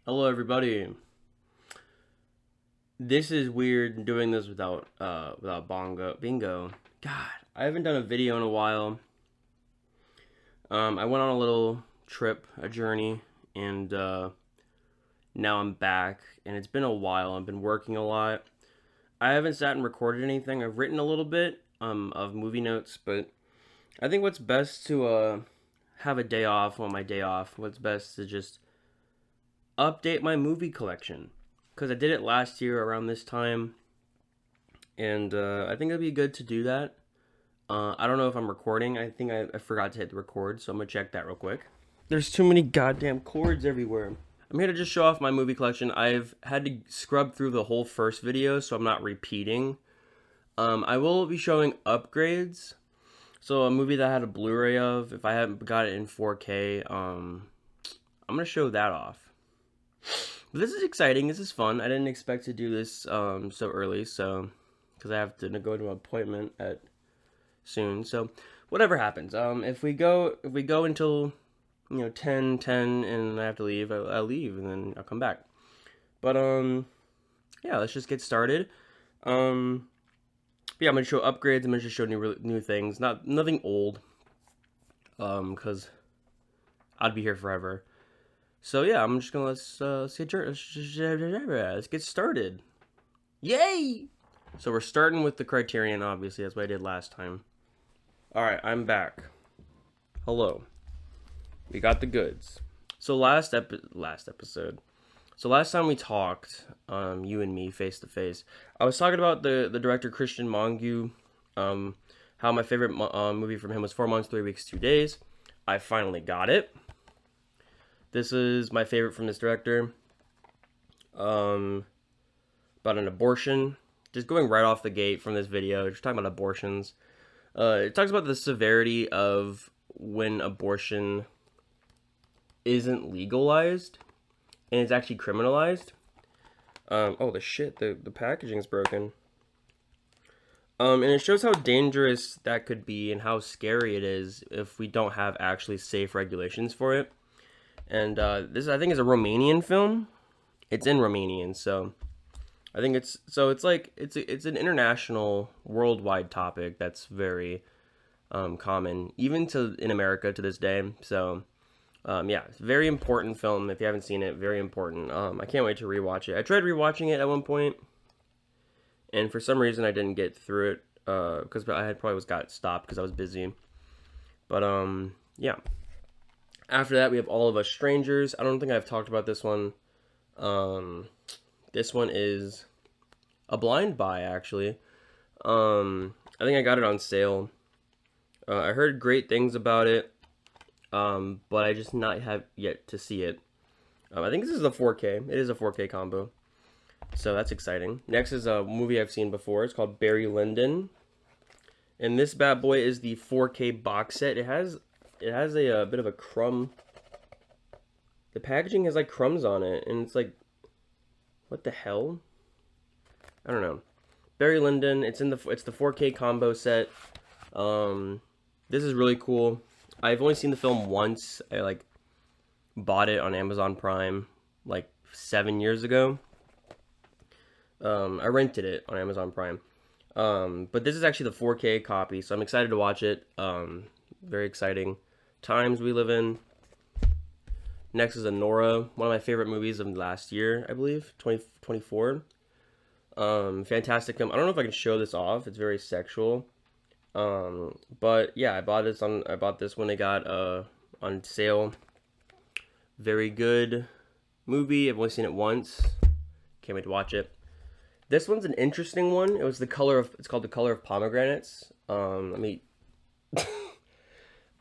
Hello, everybody. This is weird doing this without bingo. God, I haven't done a video in a while. I went on a little trip, a journey, and now I'm back. And it's been a while. I've been working a lot. I haven't sat and recorded anything. I've written a little bit of movie notes, but I think what's best to have a day off on my day off. What's best to just update my movie collection because I did it last year around this time, and I think it'd be good to do that. I don't know if I'm recording. I think I forgot to hit the record, so I'm gonna check that real quick. There's too many goddamn cords everywhere. I'm here to just show off my movie collection. I've had to scrub through the whole first video, so I'm not repeating. I will be showing upgrades. So a movie that I had a Blu-ray of, if I haven't got it in 4K, I'm gonna show that off. But this is exciting. This is fun. I didn't expect to do this so early, so because I have to go to an appointment at soon. So whatever happens, if we go until 10, and I have to leave, I'll leave and then I'll come back. But yeah, let's just get started. Yeah, I'm gonna show upgrades. I'm gonna just show new things. Nothing old, because I'd be here forever. So yeah, I'm just gonna let's get started. Yay! So we're starting with the Criterion, obviously. That's what I did last time. All right, I'm back. Hello. We got the goods. So last episode. So last time we talked, you and me face to face, I was talking about the director Christian Mongu, how my favorite movie from him was 4 Months, 3 Weeks, 2 Days. I finally got it. This is my favorite from this director. About an abortion. Just going right off the gate from this video, just talking about abortions. It talks about the severity of when abortion isn't legalized and it's actually criminalized. Oh, the packaging is broken. And it shows how dangerous that could be and how scary it is if we don't have actually safe regulations for it. And this, I think, is a Romanian film. It's in Romanian, so I think it's an international, worldwide topic that's very common, even in America to this day. So yeah, it's a very important film. If you haven't seen it, very important. I can't wait to rewatch it. I tried rewatching it at one point, and for some reason I didn't get through it because I had probably got stopped because I was busy. But yeah. After that, we have All of Us Strangers. I don't think I've talked about this one. This one is a blind buy, actually. I think I got it on sale. I heard great things about it, but I just not have yet to see it. I think this is a 4K. It is a 4K combo, so that's exciting. Next is a movie I've seen before. It's called Barry Lyndon, and this bad boy is the 4K box set. It has a bit of a crumb. The packaging has like crumbs on it, and it's like, what the hell? I don't know. Barry Lyndon. It's the 4K combo set. This is really cool. I've only seen the film once. I bought it on Amazon Prime like 7 years ago. I rented it on Amazon Prime. But this is actually the 4K copy, so I'm excited to watch it. Very exciting times we live in. Next is Anora, one of my favorite movies of last year, I believe, 2024. Fantastic film. I don't know if I can show this off. It's very sexual. But yeah, I bought this when they got on sale. Very good movie. I've only seen it once. Can't wait to watch it. This one's an interesting one. It's called The Color of Pomegranates.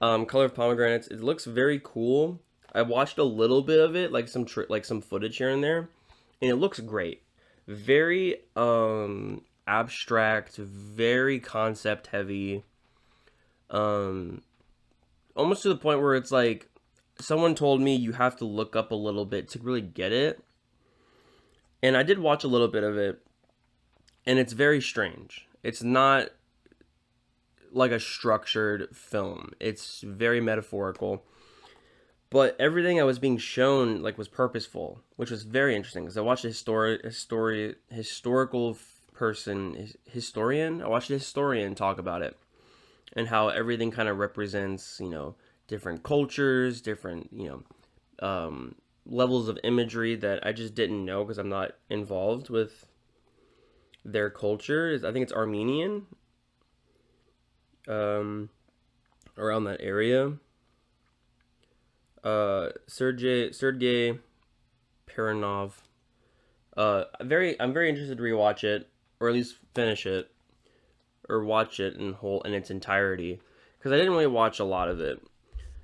Color of Pomegranates. It looks very cool. I watched a little bit of it, like some footage here and there, and it looks great. Very abstract, very concept heavy. Almost to the point where it's like someone told me you have to look up a little bit to really get it. And I did watch a little bit of it, and it's very strange. It's not like a structured film. It's very metaphorical. but everything I was being shown like was purposeful, which was very interesting because I watched a historical historian. I watched a historian talk about it and how everything kind of represents, different cultures, different, levels of imagery that I just didn't know because I'm not involved with their culture. I think it's Armenian, around that area. Sergey Peronov. I'm very interested to rewatch it, or at least finish it, or watch it in its entirety, because I didn't really watch a lot of it.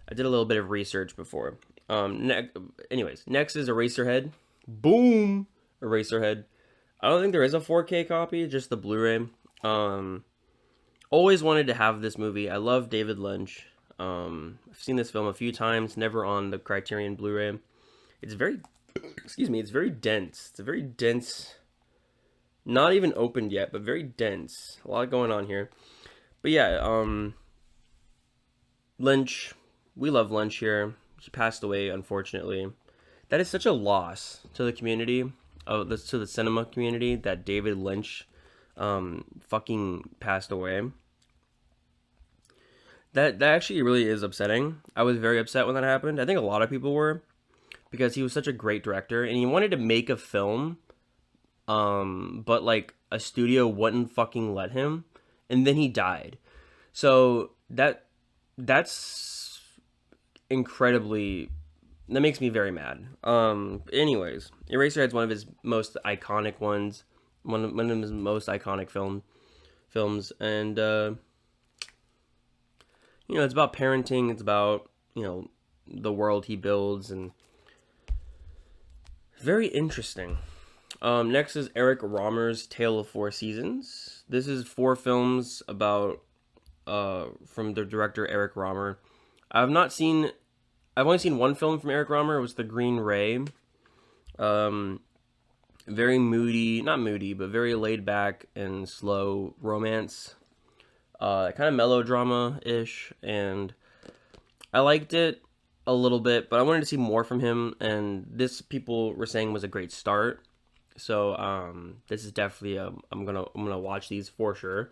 I did a little bit of research before. Anyways, next is Eraserhead. Boom, Eraserhead. I don't think there is a 4K copy, just the Blu-ray. Always wanted to have this movie. I love David Lynch. I've seen this film a few times, never on the Criterion Blu-ray. It's very, it's very dense. It's a very dense, not even opened yet, but very dense. A lot going on here. But yeah, Lynch, we love Lynch here. He passed away, unfortunately. That is such a loss to the community, to the cinema community, that David Lynch fucking passed away. That actually really is upsetting. I was very upset when that happened. I think a lot of people were, because he was such a great director and he wanted to make a film, but like a studio wouldn't fucking let him, and then he died. So that's incredibly, that makes me very mad. Anyways, Eraserhead's one of his most iconic ones, one of his most iconic films, and it's about parenting. It's about, the world he builds, and very interesting. Next is Eric Rohmer's Tale of Four Seasons. This is 4 films about, from the director Eric Rohmer. I've only seen one film from Eric Rohmer. It was The Green Ray. Very moody, not moody, but very laid back and slow romance. Kind of melodrama-ish, and I liked it a little bit, but I wanted to see more from him, and this, people were saying, was a great start. So this is definitely I'm gonna watch these for sure.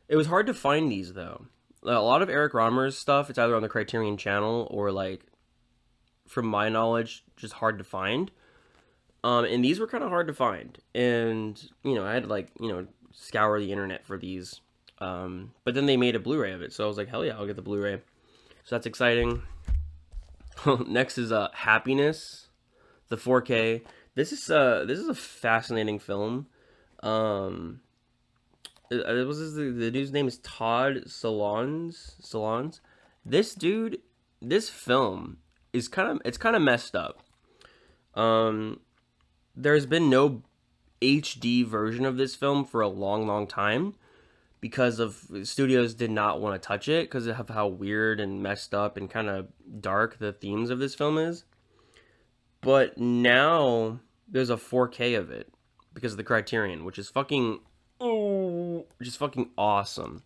It was hard to find these though. A lot of Eric Rohmer's stuff, it's either on the Criterion channel or, like, from my knowledge, just hard to find. And these were kind of hard to find, and I had to scour the internet for these. But then they made a Blu-ray of it, so I was like, hell yeah, I'll get the Blu-ray. So that's exciting. Next is Happiness, the 4K. This is a fascinating film. The dude's name is Todd Solondz. This film is kind of messed up. There's been no HD version of this film for a long time, because of studios did not want to touch it because of how weird and messed up and kind of dark the themes of this film is. But now there's a 4K of it because of the Criterion, which is fucking awesome.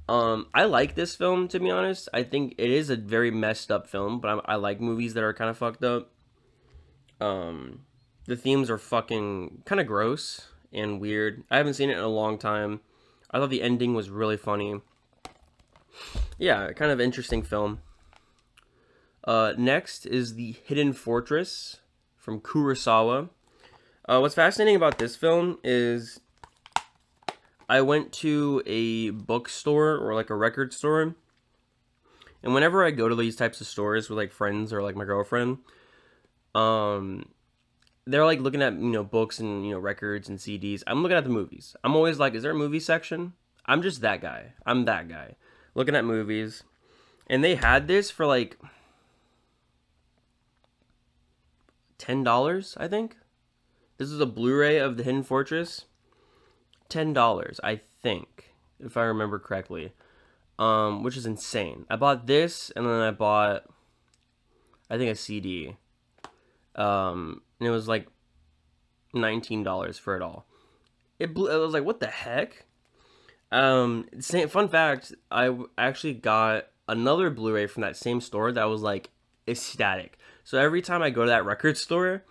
I like this film, to be honest. I think it is a very messed up film, but I like movies that are kind of fucked up. The themes are fucking kind of gross and weird. I haven't seen it in a long time. I thought the ending was really funny. Yeah, kind of interesting film. Next is The Hidden Fortress from Kurosawa. What's fascinating about this film is I went to a bookstore or like a record store, and whenever I go to these types of stores with like friends or like my girlfriend, they're like looking at, books and, records and CDs. I'm looking at the movies. I'm always like, is there a movie section? I'm just that guy. I'm that guy. Looking at movies. And they had this for like $10, I think. This is a Blu-ray of The Hidden Fortress. $10, I think, if I remember correctly. Which is insane. I bought this, and then I bought, I think, a CD. And it was like $19 for it all. It was like, what the heck? Fun fact, I actually got another Blu-ray from that same store that was like ecstatic. So every time I go to that record store,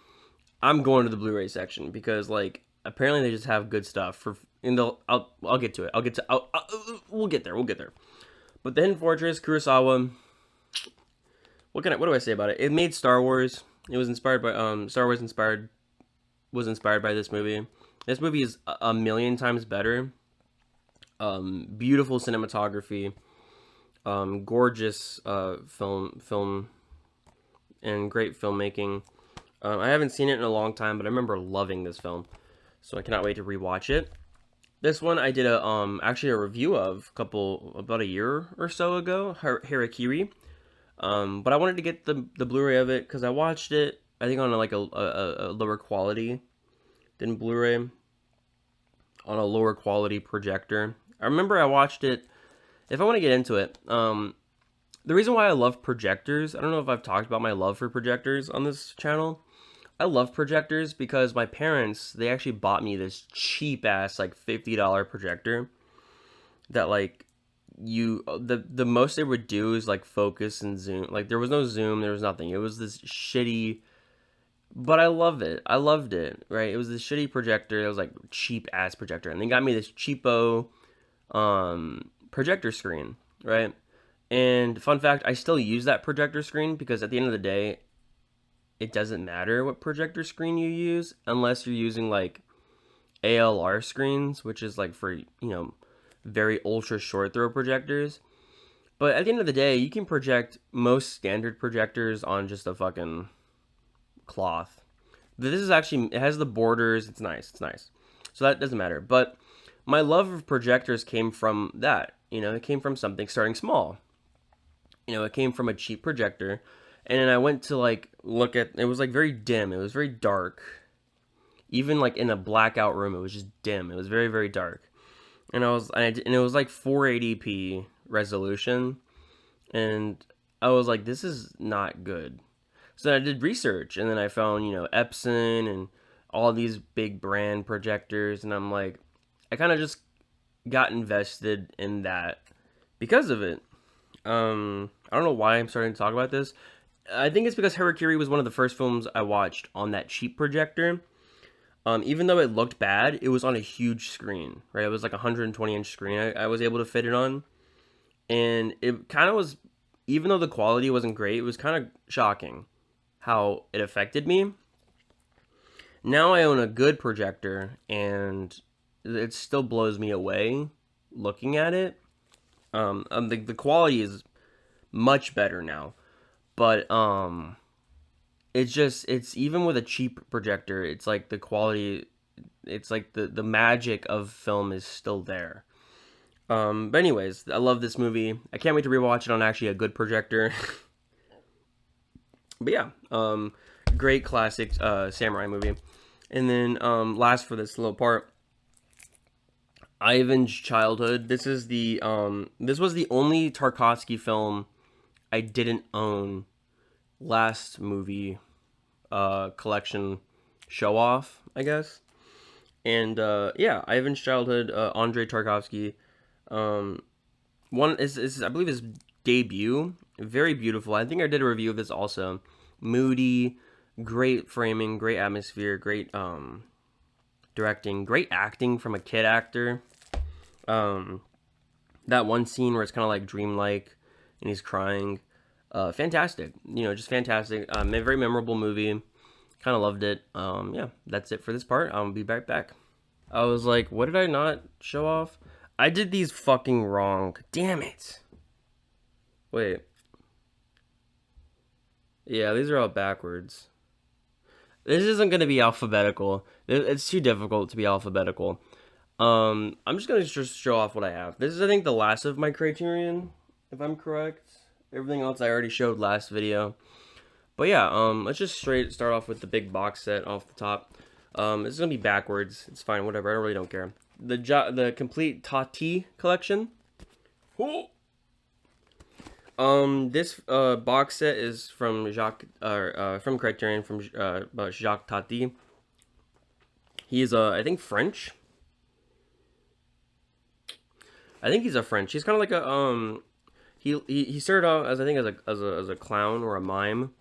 I'm going to the Blu-ray section because like apparently they just have good stuff for. And I'll get to it. We'll get there. We'll get there. But the Hidden Fortress, Kurosawa. What do I say about it? It made Star Wars. It was inspired by Star Wars was inspired by this movie. This movie is a million times better. Beautiful cinematography, gorgeous film, and great filmmaking. I haven't seen it in a long time, but I remember loving this film, so I cannot wait to rewatch it. This one I did actually a review of about a year or so ago, Harakiri. But I wanted to get the Blu-ray of it because I watched it, I think on like a lower quality than Blu-ray, on a lower quality projector. I remember I watched it. If I want to get into it, the reason why I love projectors, I don't know if I've talked about my love for projectors on this channel. I love projectors because my parents, they actually bought me this cheap ass like $50 projector that like the most they would do is like focus and zoom. Like there was no zoom, there was nothing. It was this shitty, but I loved it. Right? It was this shitty projector. It was like cheap ass projector, and they got me this cheapo projector screen, right? And fun fact, I still use that projector screen because at the end of the day, it doesn't matter what projector screen you use unless you're using like ALR screens, which is like for, very ultra short throw projectors. But at the end of the day, you can project most standard projectors on just a fucking cloth. This is actually, it has the borders. It's nice. So that doesn't matter. But my love of projectors came from that. It came from something starting small. It came from a cheap projector. And then I went to like look at, it was like very dim. It was very dark. Even like in a blackout room, it was just dim. It was very, very dark. And it was like 480p resolution. And I was like, this is not good. So I did research, and then I found, Epson and all these big brand projectors. And I'm like, I kind of just got invested in that because of it. I don't know why I'm starting to talk about this. I think it's because Harakiri was one of the first films I watched on that cheap projector. Even though it looked bad, it was on a huge screen, right? It was like a 120-inch screen I was able to fit it on. And it kind of was, even though the quality wasn't great, it was kind of shocking how it affected me. Now I own a good projector, and it still blows me away looking at it. The quality is much better now. But, it's even with a cheap projector, it's like the quality, it's like the magic of film is still there. But anyways, I love this movie. I can't wait to rewatch it on actually a good projector. But yeah, great classic samurai movie. And then last for this little part, Ivan's Childhood. This was the only Tarkovsky film I didn't own last movie collection show off, I guess. And yeah, Ivan's Childhood, Andrei Tarkovsky. One is I believe his debut. Very beautiful. I think I did a review of this also. Moody, great framing, great atmosphere, great directing, great acting from a kid actor. That one scene where it's kind of like dreamlike and he's crying. Fantastic. Just fantastic. A very memorable movie. Kind of loved it. Yeah, that's it for this part. I'll be right back. I was like, what did I not show off? I did these fucking wrong. Damn it. Wait. Yeah, these are all backwards. This isn't going to be alphabetical. It's too difficult to be alphabetical. I'm just going to just show off what I have. This is, I think, the last of my Criterion, if I'm correct. Everything else I already showed last video. But yeah, let's just start off with the big box set off the top. It's going to be backwards. It's fine, whatever. I really don't care. The complete Tati collection. Ooh. This box set is from from Criterion, from Jacques Tati. He's I think French. I think he's a French. He's kind of like a he started out as, I think, as a clown or a mime,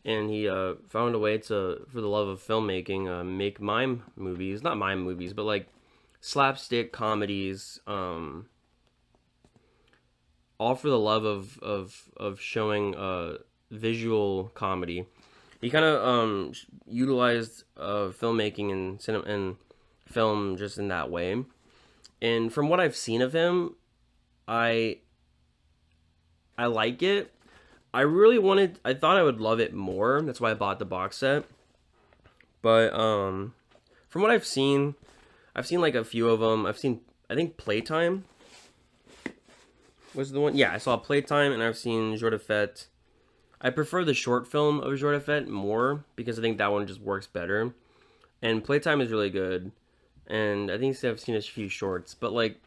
and he found a way to, for the love of filmmaking, make mime movies, not mime movies, but like slapstick comedies, all for the love of showing visual comedy. He kind of utilized filmmaking and cinema and film just in that way. And from what I've seen of him, I like it. I thought I would love it more. That's why I bought the box set. But from what I've seen like a few of them. I think Playtime was the one. Yeah, I saw Playtime, and I've seen Jour de Fête. I prefer the short film of Jour de Fête more because I think that one just works better. And Playtime is really good. And I think I've seen a few shorts, but like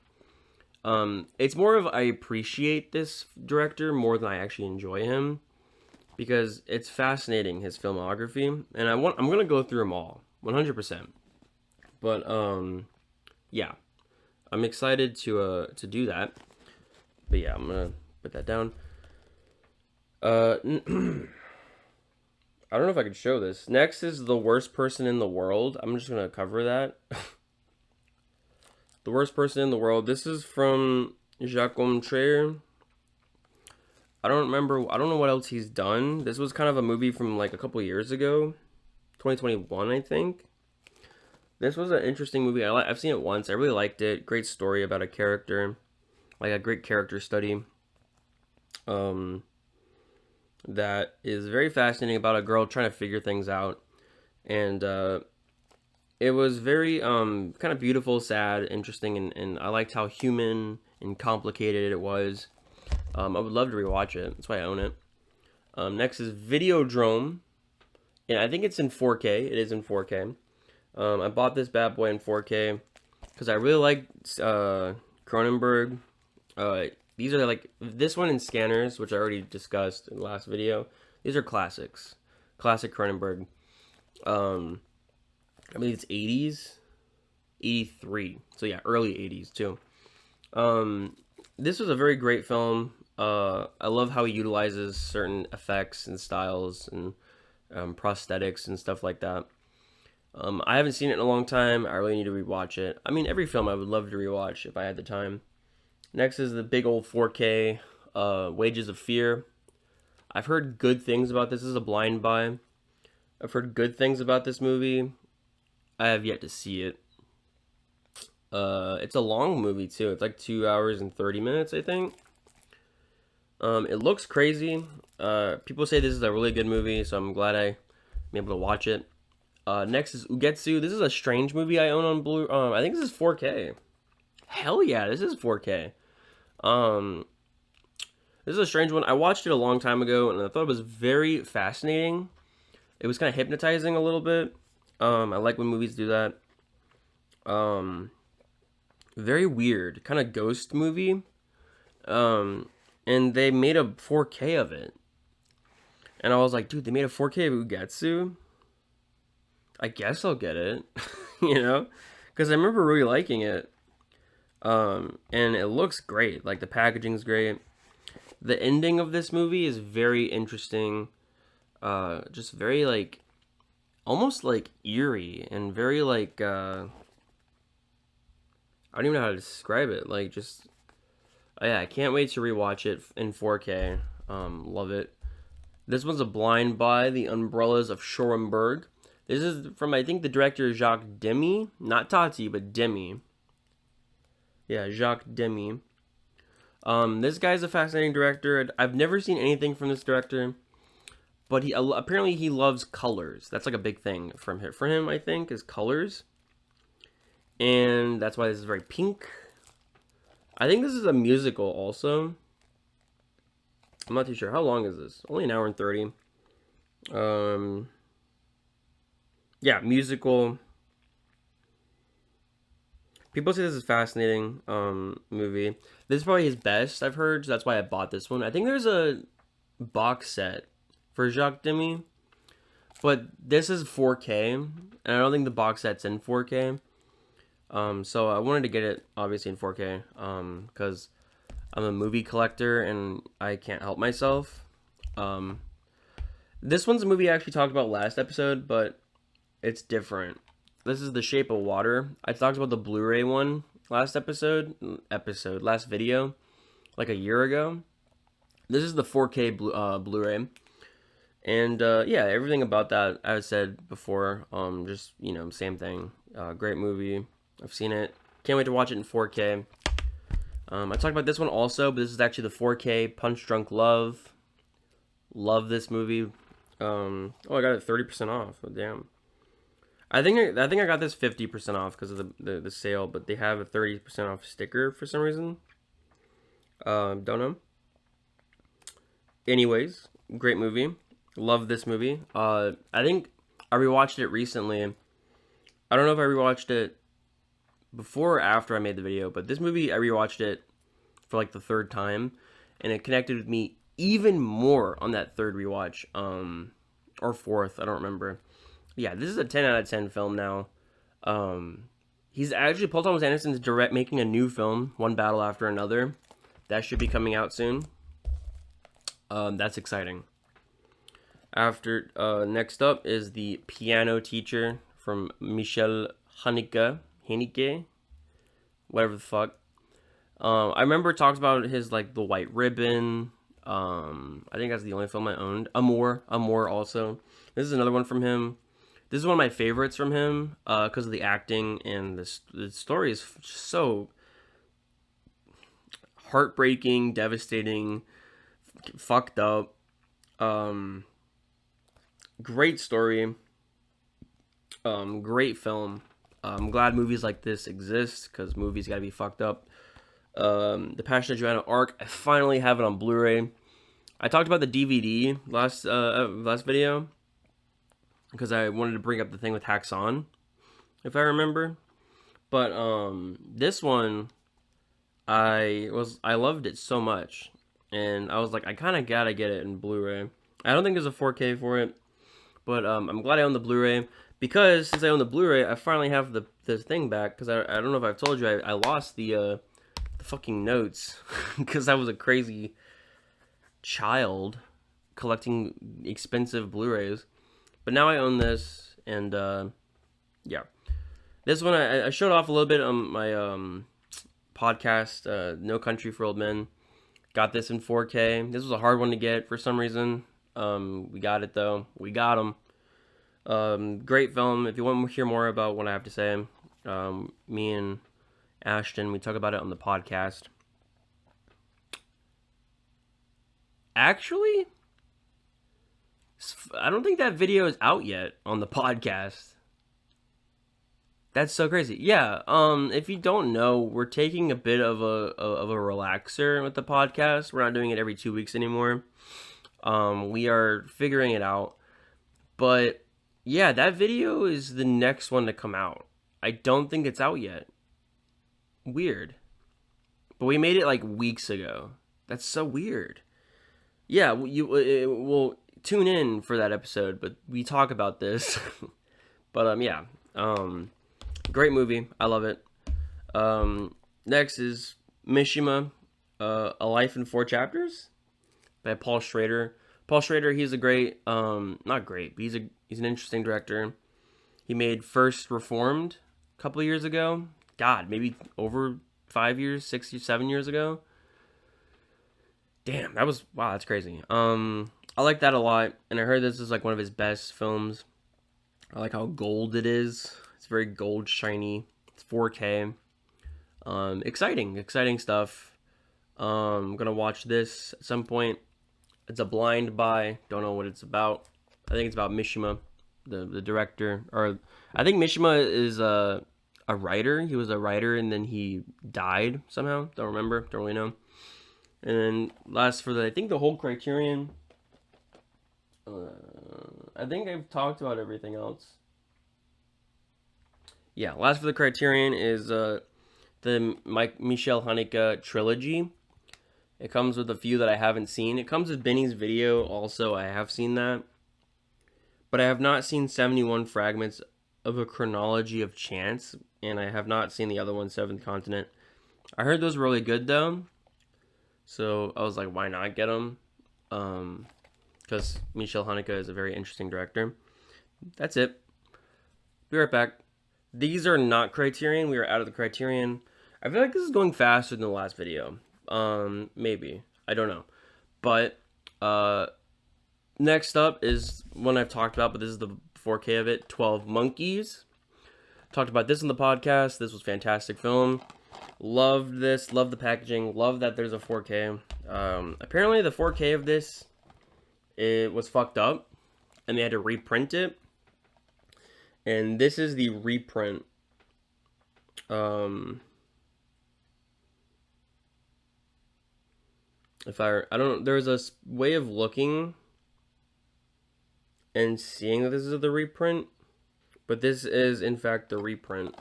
it's more of, I appreciate this director more than I actually enjoy him, because it's fascinating, his filmography, and I'm going to go through them all 100%. But yeah, I'm excited to do that. But yeah, I'm going to put that down. I don't know if I could show this. Next is The Worst Person in the World. I'm just going to cover that. The Worst Person in the World. This is from Jacques Trier. I don't know what else he's done. This was kind of a movie from like a couple years ago. 2021, I think. This was an interesting movie. I've seen it once. I really liked it. Great story about a character. Like a great character study. That is very fascinating, about a girl trying to figure things out. And it was very kind of beautiful, sad, interesting, and I liked how human and complicated it was. I would love to rewatch it. That's why I own it. Next is Videodrome. And I think it's in 4K. It is in 4K. I bought this bad boy in 4K because I really like Cronenberg. These are like, this one in Scanners, which I already discussed in the last video. These are classics. Classic Cronenberg. I believe it's 80s. 83. So yeah, early 80s too. This was a very great film. I love how he utilizes certain effects and styles and prosthetics and stuff like that. I haven't seen it in a long time. I really need to rewatch it. I mean, every film I would love to rewatch if I had the time. Next is the big old 4K, Wages of Fear. I've heard good things about this. This is a blind buy. I've heard good things about this movie. I have yet to see it. It's a long movie too. It's like 2 hours and 30 minutes, I think. It looks crazy. People say this is a really good movie, so I'm glad I'm able to watch it. Next is Ugetsu. This is a strange movie I own on Blu. I think this is 4K. Hell yeah, this is 4K. This is a strange one. I watched it a long time ago, and I thought it was very fascinating. It was kind of hypnotizing a little bit. I like when movies do that. Very weird, kind of ghost movie. And they made a 4K of it. And I was like, dude, they made a 4K of Ugetsu? I guess I'll get it. You know? Because I remember really liking it. And it looks great. Like, the packaging's great. The ending of this movie is very interesting. Just very, like, almost, like, eerie. And very, like, I don't even know how to describe it. Like, just... yeah, I can't wait to rewatch it in 4K. Love it. This one's a blind buy, The Umbrellas of Schoenberg. This is from, I think, the director Jacques Demy. Not Tati, but Demy. Yeah, Jacques Demy. This guy's a fascinating director. I've never seen anything from this director, but apparently he loves colors. That's like a big thing from him. For him, I think, is colors. And that's why this is very pink. I think this is a musical also. I'm not too sure. How long is this? Only an hour and 30. Yeah, musical. People say this is a fascinating movie. This is probably his best, I've heard. So that's why I bought this one. I think there's a box set for Jacques Demy. But this is 4K. And I don't think the box set's in 4K. So I wanted to get it, obviously, in 4K. Because I'm a movie collector and I can't help myself. This one's a movie I actually talked about last episode, but it's different. This is The Shape of Water. I talked about the Blu-ray one last last video, like a year ago. This is the 4K Blu-ray. And yeah, everything about that I said before. Just, same thing. Great movie. I've seen it. Can't wait to watch it in 4K. I talked about this one also, but this is actually the 4K Punch Drunk Love. Love this movie. Oh, I got it 30% off. Oh, damn. I think I got this 50% off because of the sale, but they have a 30% off sticker for some reason. Don't know. Anyways, great movie. Love this movie. I think I rewatched it recently. I don't know if I rewatched it before or after I made the video, but this movie I rewatched it for like the third time, and it connected with me even more on that third rewatch, or fourth, I don't remember. Yeah, this is a 10 out of 10 film now. He's actually, Paul Thomas Anderson's making a new film, One Battle After Another. That should be coming out soon. That's exciting. Next up is The Piano Teacher from Michel Haneke, whatever the fuck. I remember it talks about his, like, The White Ribbon. I think that's the only film I owned. Amour also. This is another one from him. This is one of my favorites from him, because of the acting, and the story is so heartbreaking, devastating, fucked up. Great story. Great film. I'm glad movies like this exist, because movies gotta be fucked up. The Passion of Joanna Arc, I finally have it on Blu-ray. I talked about the DVD last video, because I wanted to bring up the thing with Haxon, if I remember. But this one, I loved it so much, and I was like, I kind of gotta get it in Blu-ray. I don't think there's a 4K for it, but I'm glad I own the Blu-ray, because since I own the Blu-ray, I finally have the thing back, because I don't know if I've told you, I lost the fucking notes, because I was a crazy child collecting expensive Blu-rays. But now I own this, and yeah. This one I showed off a little bit on my podcast, No Country for Old Men. Got this in 4K. This was a hard one to get for some reason. We got it though. We got them. Great film. If you want to hear more about what I have to say, me and Ashton, we talk about it on the podcast. Actually, I don't think that video is out yet on the podcast. That's so crazy. Yeah, if you don't know, we're taking a bit of a relaxer with the podcast. We're not doing it every 2 weeks anymore. We are figuring it out. But yeah, that video is the next one to come out. I don't think it's out yet. Weird. But we made it like weeks ago. That's so weird. Yeah, we'll tune in for that episode, but we talk about this. But yeah, great movie. I love it. Next is Mishima, A Life in 4 Chapters by Paul Schrader. Paul Schrader, he's a great, not great, but he's an interesting director. He made First Reformed a couple of years ago. God, maybe over 5 years, 6 or 7 years ago. Damn, wow, that's crazy. I like that a lot, and I heard this is like one of his best films. I like how gold it is. It's very gold shiny. It's 4K. Exciting stuff. I'm gonna watch this at some point. It's a blind buy. Don't know what it's about. I think it's about Mishima, the director, or I think Mishima is a writer. He was a writer and then he died somehow. Don't remember. Don't really know. And then last for I think the whole Criterion. I think I've talked about everything else. Yeah, last for the Criterion is the Michel Haneke trilogy. It comes with a few that I haven't seen. It comes with Benny's video also. I have seen that. But I have not seen 71 Fragments of a Chronology of Chance. And I have not seen the other one, Seventh Continent. I heard those were really good though. So I was like, why not get them? Because Michelle Haneke is a very interesting director. That's it. Be right back. These are not Criterion. We are out of the Criterion. I feel like this is going faster than the last video. Maybe. I don't know. But, next up is one I've talked about, but this is the 4K of it. 12 Monkeys. Talked about this in the podcast. This was a fantastic film. Loved this. Loved the packaging. Loved that there's a 4K. Apparently the 4K of this, it was fucked up. And they had to reprint it. And this is the reprint. If I don't, there's a way of looking and seeing that this is the reprint, but this is in fact the reprint,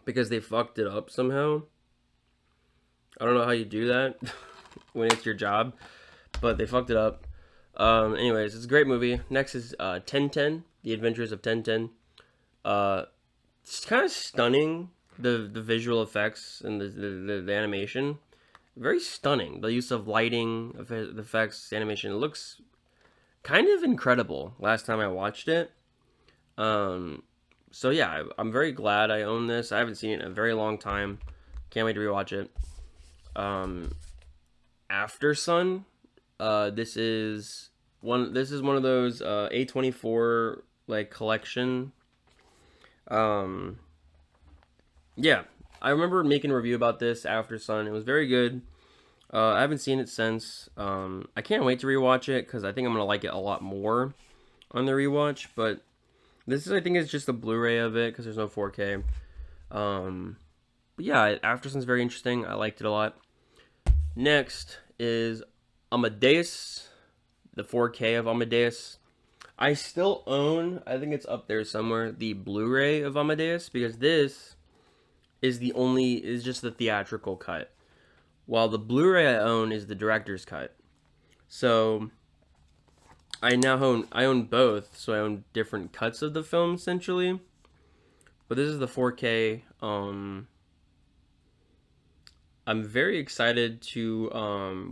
because they fucked it up somehow. I don't know how you do that when it's your job, but they fucked it up. Anyways, it's a great movie. Next is 1010, The Adventures of 1010. It's kind of stunning, the visual effects and the animation. Very stunning. The use of lighting, the effects, animation. It looks kind of incredible last time I watched it. So yeah, I'm very glad I own this. I haven't seen it in a very long time. Can't wait to rewatch it. After Sun. This is one of those A24 like collection. Yeah, I remember making a review about this, After Sun. It was very good. I haven't seen it since. I can't wait to rewatch it because I think I'm gonna like it a lot more on the rewatch. But this is, I think, it's just a Blu-ray of it because there's no 4K. But yeah, After Sun's very interesting. I liked it a lot. Next is Amadeus, the 4K of Amadeus. I still own, I think it's up there somewhere, the Blu-ray of Amadeus, because this is just the theatrical cut, while the Blu-ray I own is the director's cut. So I own both, so I own different cuts of the film essentially. But this is the 4K. I'm very excited to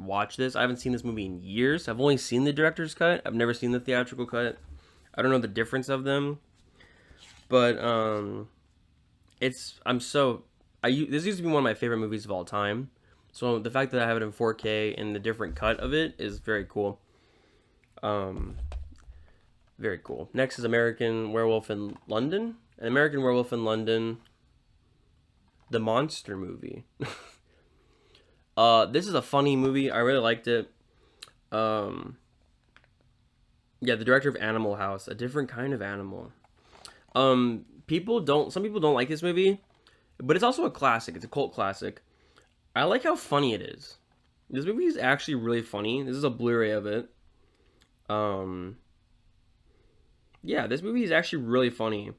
watch this. I haven't seen this movie in years. I've only seen the director's cut. I've never seen the theatrical cut. I don't know the difference of them. But this used to be one of my favorite movies of all time. So the fact that I have it in 4K and the different cut of it is very cool. Very cool. Next is American Werewolf in London. An American Werewolf in London, the monster movie. This is a funny movie. I really liked it. Yeah, the director of Animal House, a different kind of animal. Some people don't like this movie, but it's also a classic. It's a cult classic. I like how funny it is. This movie is actually really funny. This is a Blu-ray of it. Yeah, this movie is actually really funny.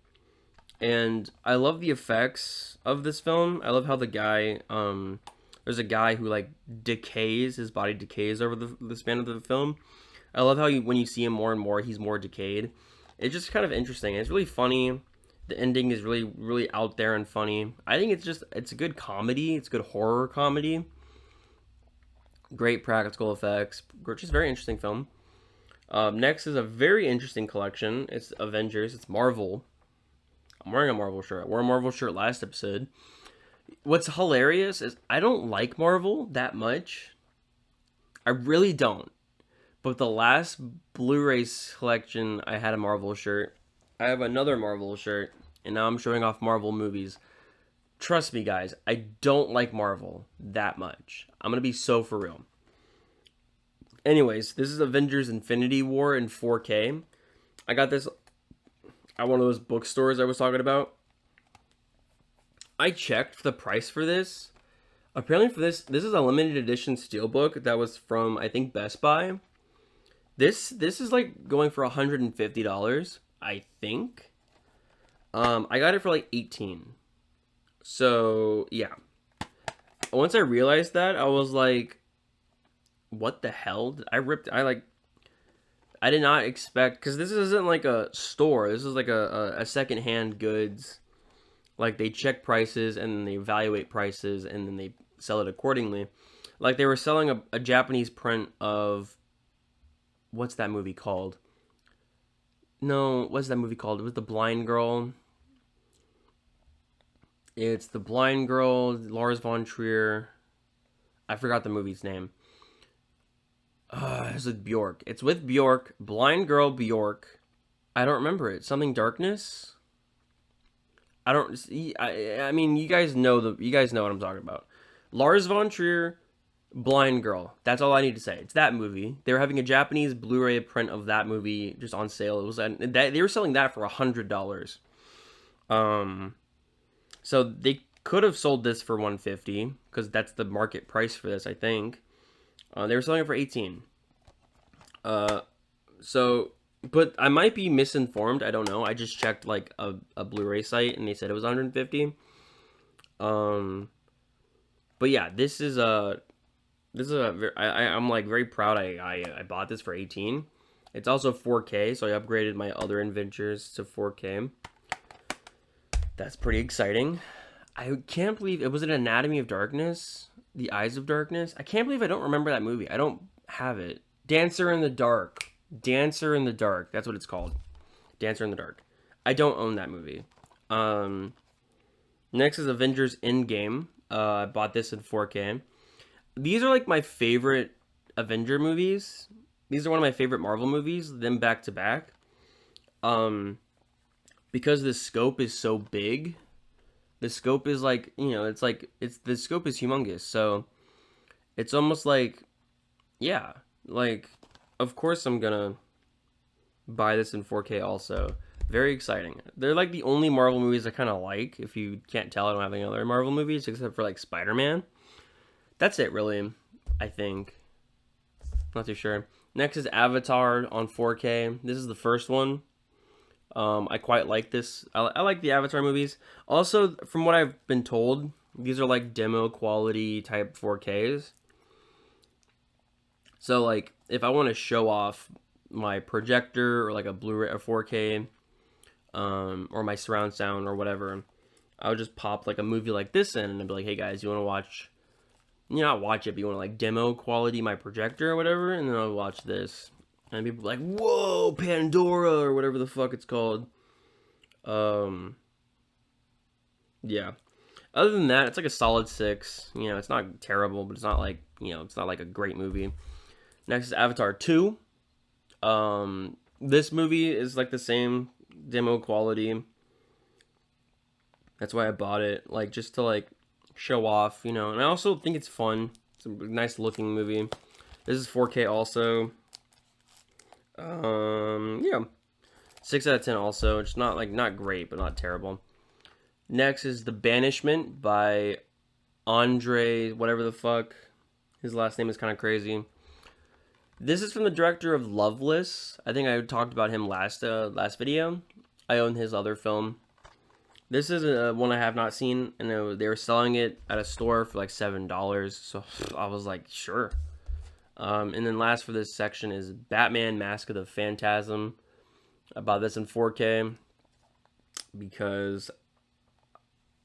And I love the effects of this film. I love how the guy, there's a guy who like decays, his body decays over the span of the film. I love how when you see him more and more, he's more decayed. It's just kind of interesting. It's really funny. The ending is really, really out there and funny. I think it's a good comedy. It's a good horror comedy. Great practical effects. Just very interesting film. Next is a very interesting collection. It's Avengers. It's Marvel. I'm wearing a Marvel shirt. I wore a Marvel shirt last episode. What's hilarious is I don't like Marvel that much. I really don't. But the last Blu-ray collection, I had a Marvel shirt. I have another Marvel shirt. And now I'm showing off Marvel movies. Trust me, guys. I don't like Marvel that much. I'm going to be so for real. Anyways, this is Avengers Infinity War in 4K. I got this at one of those bookstores I was talking about. I checked the price for this. Apparently for this is a limited edition steelbook that was from, I think, Best Buy. This is like going for $150, I think. I got it for like $18. So, yeah. Once I realized that, I was like, what the hell? I did not expect, because this isn't like a store. This is like a secondhand goods. Like, they check prices and then they evaluate prices and then they sell it accordingly. Like, they were selling a Japanese print of, what's that movie called? No, what's that movie called? It was The Blind Girl. It's The Blind Girl, Lars von Trier. I forgot the movie's name. It's with Bjork. It's with Bjork. Blind Girl Bjork. I don't remember it. Something Darkness? I don't see. I mean, you guys know what I'm talking about. Lars von Trier, Blind Girl. That's all I need to say. It's that movie. They were having a Japanese Blu-ray print of that movie just on sale. It was they were selling that for $100. So they could have sold this for $150 because that's the market price for this, I think. They were selling it for $18. But I might be misinformed. I don't know. I just checked like a Blu-ray site and they said it was $150. But yeah, I'm like very proud. I bought this for $18. It's also 4K, so I upgraded my other adventures to 4K. That's pretty exciting. I can't believe it was an Anatomy of Darkness, The Eyes of Darkness. I can't believe I don't remember that movie. I don't have it. Dancer in the Dark. Dancer in the Dark. That's what it's called. Dancer in the Dark. I don't own that movie. Next is Avengers Endgame. I bought this in 4K. These are like my favorite Avenger movies. These are one of my favorite Marvel movies, them back to back. Because the scope is so big. The scope is like, the scope is humongous. So it's almost like, yeah, like, of course I'm gonna buy this in 4K also. Very exciting. They're like the only Marvel movies I kind of like. If you can't tell, I don't have any other Marvel movies except for like Spider-Man. That's it, really, I think. Not too sure. Next is Avatar on 4K. This is the first one. I quite like this. I like the Avatar movies. Also, from what I've been told, these are like demo quality type 4Ks. So like, if I want to show off my projector or like a Blu-ray or 4K, or my surround sound or whatever, I would just pop like a movie like this in and I'd be like, hey guys, you want to watch? Not watch it, but you want to like demo quality my projector or whatever, and then I'll watch this. And people are like, whoa, Pandora, or whatever the fuck it's called. Yeah. Other than that, it's like a solid 6. It's not terrible, but it's not like, it's not like a great movie. Next is Avatar 2. This movie is like the same demo quality. That's why I bought it, like, just to like show off, and I also think it's fun. It's a nice looking movie. This is 4K also. Yeah, 6 out of 10 also. It's not great, but not terrible. Next is The Banishment by Andre, whatever the fuck. His last name is kind of crazy. This is from the director of Loveless. I think I talked about him last video. I own his other film. This is one I have not seen, and they were selling it at a store for like $7. So I was like, sure. And then last for this section is Batman Mask of the Phantasm. I bought this in 4K because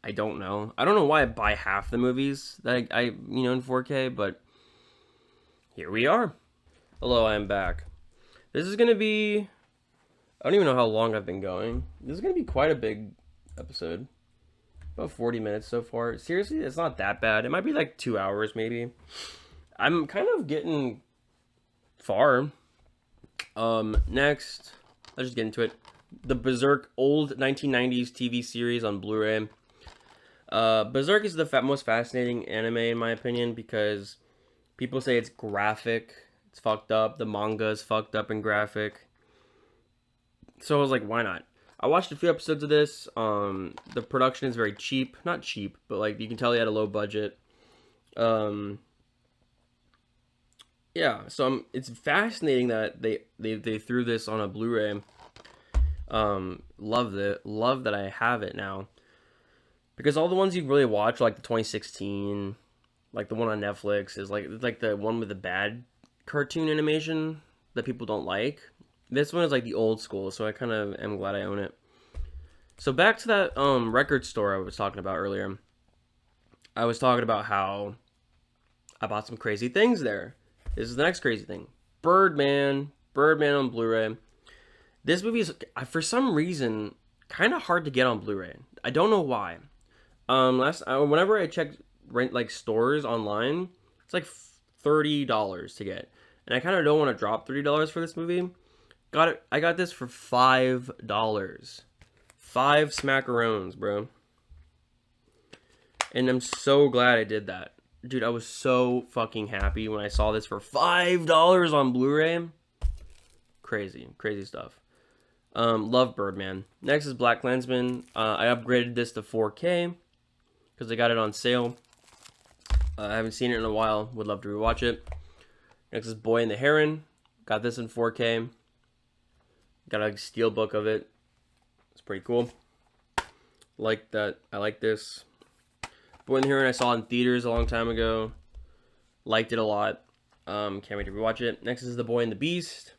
I don't know. I don't know why I buy half the movies that I in 4K, but here we are. Hello, I am back. This is going to be, I don't even know how long I've been going. This is going to be quite a big episode. About 40 minutes so far. Seriously, it's not that bad. It might be like 2 hours maybe. I'm kind of getting far. Next, let's just get into it. The Berserk old 1990s TV series on Blu-ray. Berserk is the most fascinating anime in my opinion because people say it's graphic. It's fucked up. The manga is fucked up and graphic. So I was like, why not? I watched a few episodes of this. The production is very cheap. Not cheap, but like you can tell they had a low budget. Yeah, so it's fascinating that they threw this on a Blu-ray. Love that I have it now. Because all the ones you really watch, like the 2016, like the one on Netflix, is like the one with the bad cartoon animation that people don't like. This one is like the old school, so I kind of am glad I own it. So back to that record store I was talking about earlier. I was talking about how I bought some crazy things there. This is the next crazy thing. Birdman on Blu-ray. This movie is, for some reason, kind of hard to get on Blu-ray. I don't know why. Whenever I checked stores online, it's like $30 to get, and I kind of don't want to drop $30 for this movie. I got this for $5. 5 smackarones, bro. And I'm so glad I did that. Dude, I was so fucking happy when I saw this for $5 on Blu-ray. Crazy stuff. Love Birdman. Next is BlacKkKlansman. I upgraded this to 4K because I got it on sale. I haven't seen it in a while. Would love to rewatch it. Next is Boy and the Heron. Got this in 4K. Got a steelbook of it. It's pretty cool. Like that. I like this. Boy and the Heron I saw in theaters a long time ago. Liked it a lot. Can't wait to rewatch it. Next is The Boy and the Beast.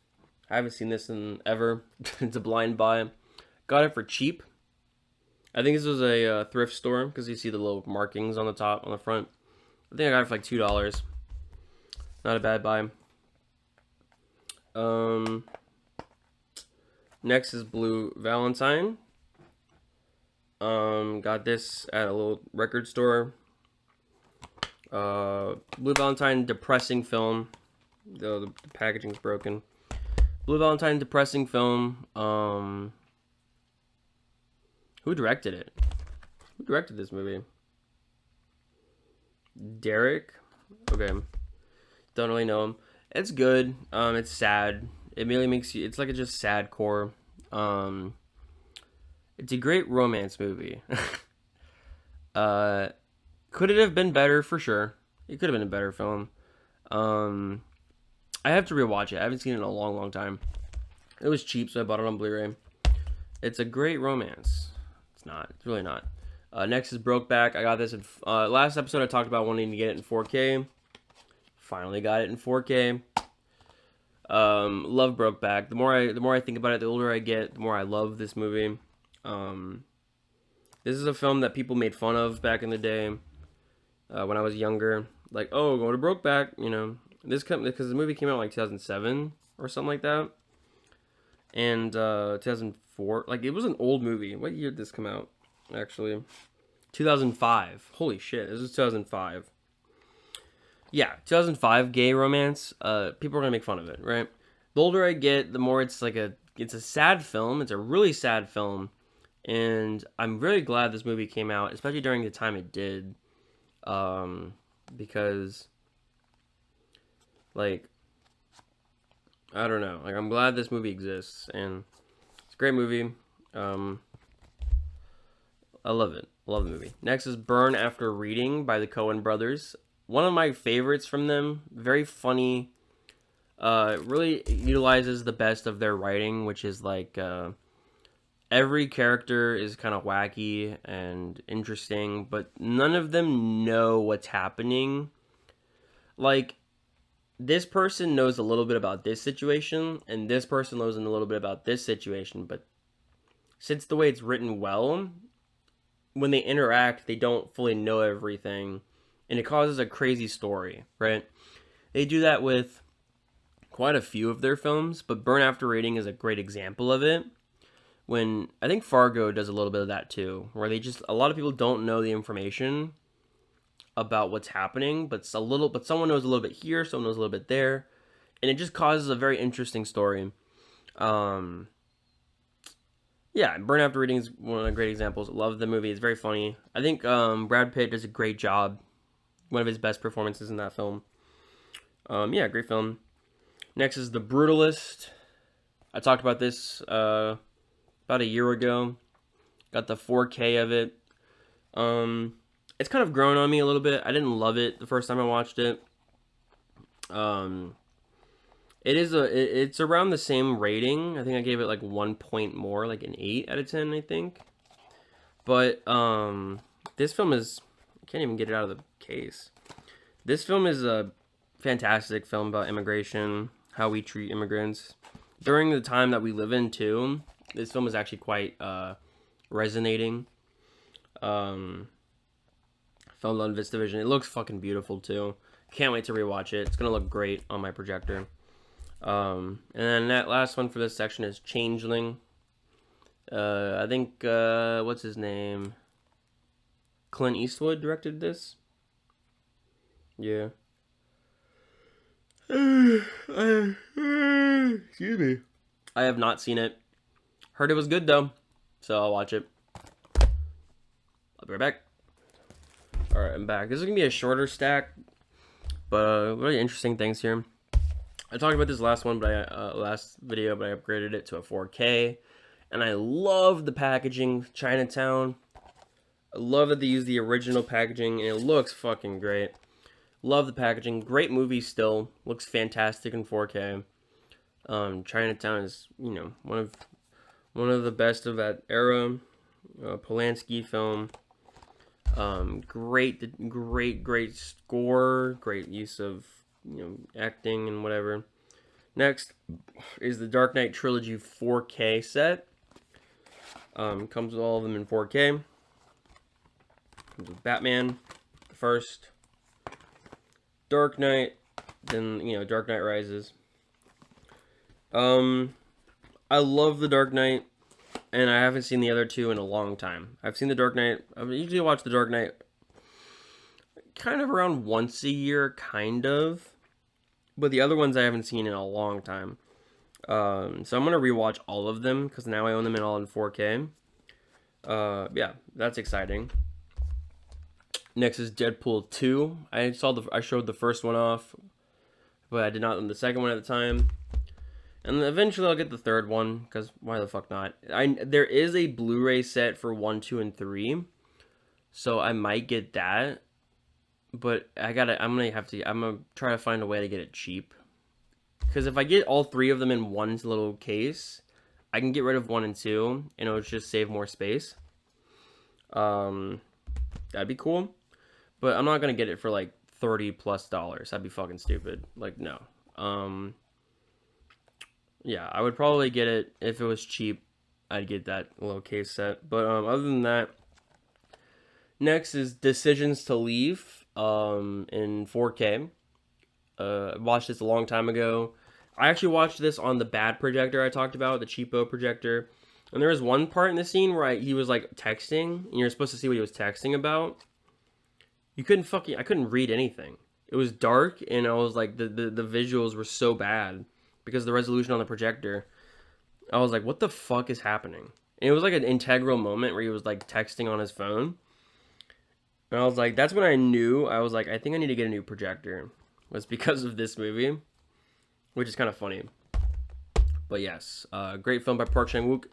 I haven't seen this in ever. It's a blind buy. Got it for cheap. I think this was a thrift store because you see the little markings on the top, on the front. I think I got it for like $2. Not a bad buy. Next is Blue Valentine. Got this at a little record store. Blue Valentine, depressing film. The packaging's broken. Blue Valentine, depressing film. Who directed it? Who directed this movie? Derek? Okay. Don't really know him. It's good. It's sad. It really makes you... It's like a just sad core. It's a great romance movie. Could it have been better? For sure. It could have been a better film. I have to rewatch it. I haven't seen it in a long time. It was cheap, so I bought it on Blu-ray. It's a great romance. It's not. It's really not. Next is Brokeback. I got this in... last episode I talked about wanting to get it in 4K. Finally got it in 4K. Love Brokeback. The more I think about it, the older I get, the more I love this movie. This is a film that people made fun of back in the day, when I was younger. Like, oh, go to Brokeback, you know. Because the movie came out in like 2007 or something like that. And 2004. Like, it was an old movie. What year did this come out, actually? 2005. Holy shit, this was 2005. Yeah, 2005 gay romance. People are gonna make fun of it, right? The older I get, the more it's a sad film. It's a really sad film, and I'm really glad this movie came out, especially during the time it did, because, like, I don't know, like, I'm glad this movie exists, and it's a great movie. I love it. I love the movie. Next is Burn After Reading by the Coen brothers. One of my favorites from them. Very funny. Really utilizes the best of their writing, which is like every character is kind of wacky and interesting, but none of them know what's happening. Like, this person knows a little bit about this situation, and this person knows a little bit about this situation, but since the way it's written well, when they interact, they don't fully know everything. And it causes a crazy story, right? They do that with quite a few of their films, but Burn After Reading is a great example of it. When I think Fargo does a little bit of that too, where a lot of people don't know the information about what's happening, but someone knows a little bit here, someone knows a little bit there, and it just causes a very interesting story. Yeah, Burn After Reading is one of the great examples. Love the movie. It's very funny. I think Brad Pitt does a great job. One of his best performances in that film. Yeah, great film. Next is The Brutalist. I talked about this about a year ago. Got the 4K of it. It's kind of grown on me a little bit. I didn't love it the first time I watched it. It's around the same rating. I think I gave it like 1 point more, like an 8 out of 10, I think. But this film is... I can't even get it out of the case. This film is a fantastic film about immigration, how we treat immigrants. During the time that we live in, too, this film is actually quite resonating. Filmed on Vista Vision. It looks fucking beautiful, too. Can't wait to rewatch it. It's gonna look great on my projector. And then that last one for this section is Changeling. I think what's his name? Clint Eastwood directed this. Yeah. Excuse me. I have not seen it. Heard it was good though, so I'll watch it. I'll be right back. Alright, I'm back. This is gonna be a shorter stack, but really interesting things here. I talked about this last one, but last video, but I upgraded it to a 4K, and I love the packaging. Chinatown. I love that they use the original packaging, and it looks fucking great. Love the packaging. Great movie still. Looks fantastic in 4K. Chinatown is, you know, one of the best of that era. Polanski film. Great score. Great use of, you know, acting and whatever. Next is the Dark Knight Trilogy 4K set. Comes with all of them in 4K. Comes with Batman first, Dark Knight, then, you know, Dark Knight Rises. I love the Dark Knight, and I haven't seen the other two in a long time. I've seen the Dark Knight. I usually watch the Dark Knight kind of around once a year, kind of. But the other ones I haven't seen in a long time. So I'm going to rewatch all of them, because now I own them all in 4K. Yeah, that's exciting. Next is Deadpool 2. I showed the first one off, but I did not own the second one at the time. And eventually I'll get the third one, because why the fuck not? There is a Blu-ray set for 1, 2, and 3, so I might get that. But I'm gonna try to find a way to get it cheap. Because if I get all 3 of them in one little case, I can get rid of 1 and 2, and it'll just save more space. That'd be cool. But I'm not gonna get it for like $30+. That'd be fucking stupid. Like, no. Yeah, I would probably get it if it was cheap. I'd get that little case set. But other than that, next is Decisions to Leave in 4K. I watched this a long time ago. I actually watched this on the bad projector I talked about, the cheapo projector. And there was one part in the scene where he was like texting, and you're supposed to see what he was texting about. I couldn't read anything. It was dark, and I was like, the visuals were so bad because of the resolution on the projector. I was like, what the fuck is happening? And it was like an integral moment where he was like texting on his phone. And I was like, that's when I knew. I was like, I think I need to get a new projector. It was because of this movie, which is kind of funny. But yes, great film by Park Chan-wook.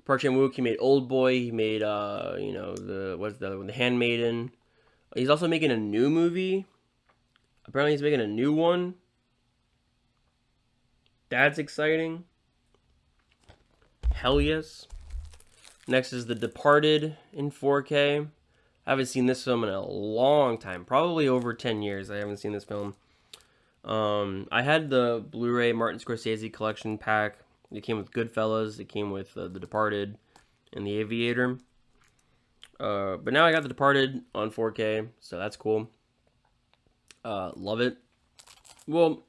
Park Chan-wook, he made Old Boy. He made, you know, what's the other one? The Handmaiden. He's also making a new movie. Apparently he's making a new one. That's exciting. Hell yes. Next is The Departed in 4K. I haven't seen this film in a long time. Probably over 10 years I haven't seen this film. I had the Blu-ray Martin Scorsese collection pack. It came with Goodfellas. It came with The Departed and The Aviator. But now I got The Departed on 4K, so that's cool. Love it. Well,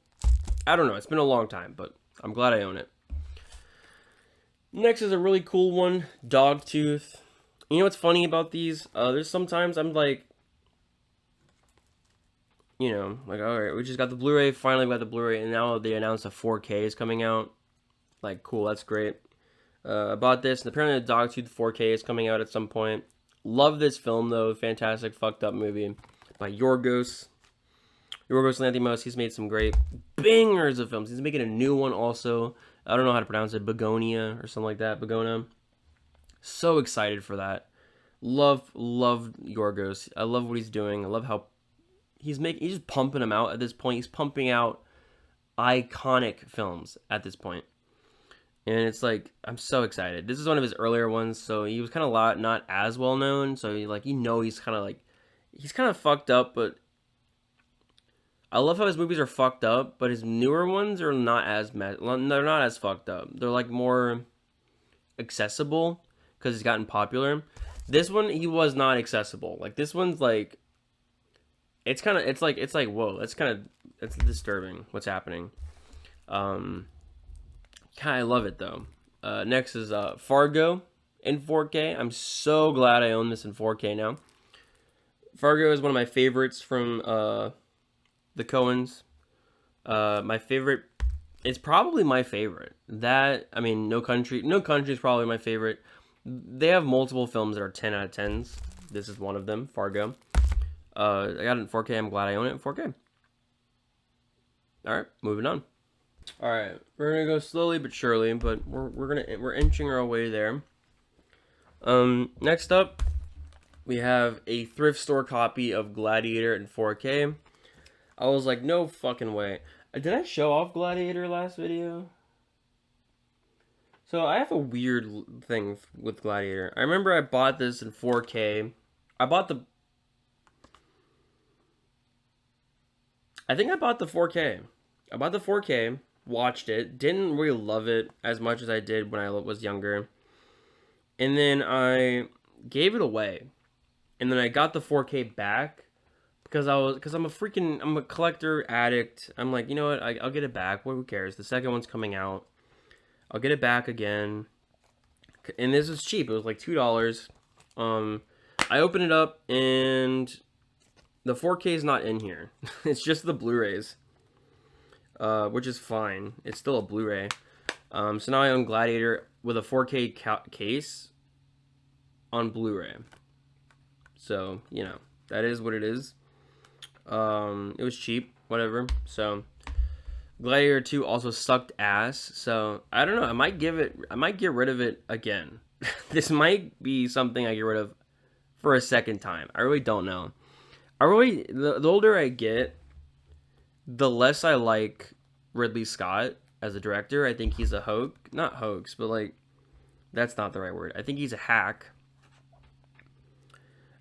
I don't know. It's been a long time, but I'm glad I own it. Next is a really cool one, Dogtooth. You know what's funny about these? There's sometimes I'm like, you know, like, alright, we just got the Blu-ray, finally got the Blu-ray, and now they announced a 4K is coming out. Like, cool, that's great. I bought this, and apparently the Dogtooth 4K is coming out at some point. Love this film, though. Fantastic, fucked up movie by Yorgos Lanthimos. He's made some great bangers of films. He's making a new one also. I don't know how to pronounce it. Begonia or something like that. Begona. So excited for that. Love Yorgos. I love what he's doing. I love how he's just pumping them out at this point. He's pumping out iconic films at this point. And it's like, I'm so excited. This is one of his earlier ones, so he was kind of not as well known. So he's kind of fucked up, but I love how his movies are fucked up, but his newer ones are they're not as fucked up. They're like more accessible because he's gotten popular. This one, he was not accessible. Like, this one's like, it's like whoa, it's disturbing what's happening. I love it though. Next is Fargo in 4K. I'm so glad I own this in 4K now. Fargo is one of my favorites from the Coens. My favorite, it's probably my favorite. No Country is probably my favorite. They have multiple films that are 10 out of 10s. This is one of them, Fargo. I got it in 4K. I'm glad I own it in 4K. All right, moving on. All right, we're gonna go slowly but surely, but we're inching our way there. Next up, we have a thrift store copy of Gladiator in 4K. I was like, no fucking way. Did I show off Gladiator last video? So I have a weird thing with Gladiator. I remember I bought this in 4K. I think I bought the 4K. I bought the 4K, watched it, didn't really love it as much as I did when I was younger. And then I gave it away. And then I got the 4K back because I'm a collector addict. I'm like, you know what? I'll get it back. Who cares? The second one's coming out. I'll get it back again. And this was cheap. It was like $2. I opened it up and the 4K is not in here. It's just the Blu-rays, which is fine. It's still a Blu-ray. So now I own Gladiator with a 4K case on Blu-ray. So, you know, that is what it is. It was cheap, whatever. So, Gladiator 2 also sucked ass. So, I don't know. I might get rid of it again. This might be something I get rid of for a second time. I really don't know. The older I get, the less I like Ridley Scott as a director. I think he's a not hoax, but like, that's not the right word. I think he's a hack.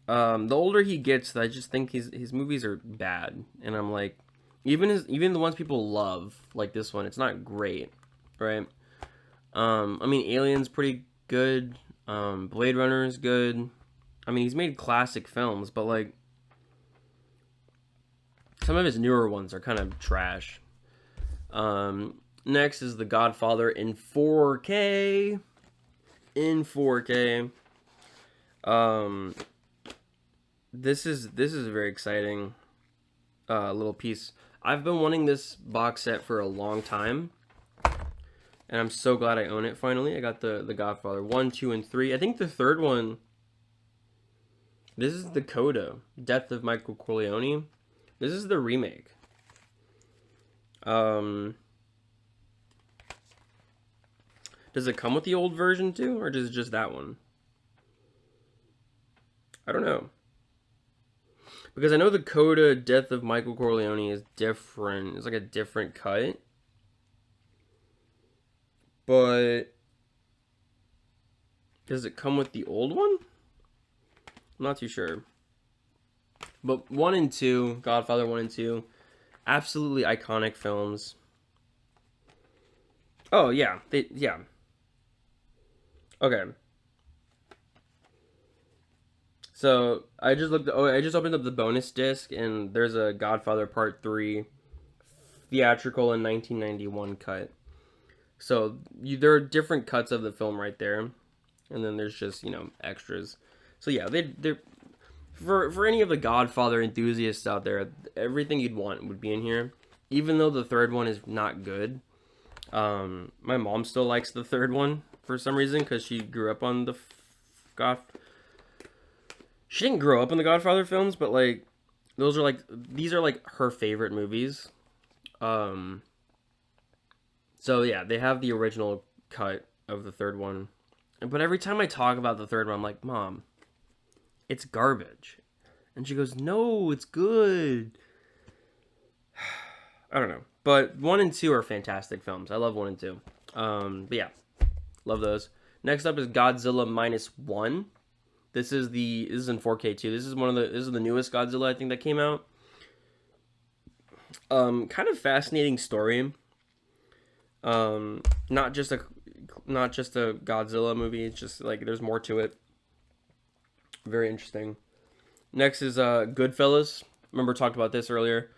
The older he gets, I just think his movies are bad, and I'm like, even the ones people love, like this one, it's not great, right? I mean, Alien's pretty good. Blade Runner is good. I mean, he's made classic films, but like, some of his newer ones are kind of trash. Next is The Godfather in 4K. In 4K. This is a very exciting little piece. I've been wanting this box set for a long time, and I'm so glad I own it finally. I got the Godfather 1, 2, and 3. I think the third one, this is the Coda, Death of Michael Corleone. This is the remake. Does it come with the old version too, or is it just that one? I don't know. Because I know the Coda Death of Michael Corleone is different. It's like a different cut. But does it come with the old one? I'm not too sure. But 1 and 2, Godfather 1 and 2, absolutely iconic films. Oh, yeah. Yeah. Okay. So I just opened up the bonus disc, and there's a Godfather Part 3 theatrical in 1991 cut. So there are different cuts of the film right there, and then there's just, you know, extras. So yeah, they're for any of the Godfather enthusiasts out there, everything you'd want would be in here. Even though the third one is not good, my mom still likes the third one for some reason because she grew up on the She didn't grow up in the Godfather films, but like these are like her favorite movies. So yeah, they have the original cut of the third one. But every time I talk about the third one, I'm like, Mom, it's garbage. And she goes, no, it's good. I don't know. But 1 and 2 are fantastic films. I love 1 and 2. But yeah, love those. Next up is Godzilla -1. This is in 4K too. This is the newest Godzilla I think that came out. Kind of fascinating story. Not just a Godzilla movie. It's just like there's more to it. Very interesting. Next is Goodfellas, Remember talked about this earlier.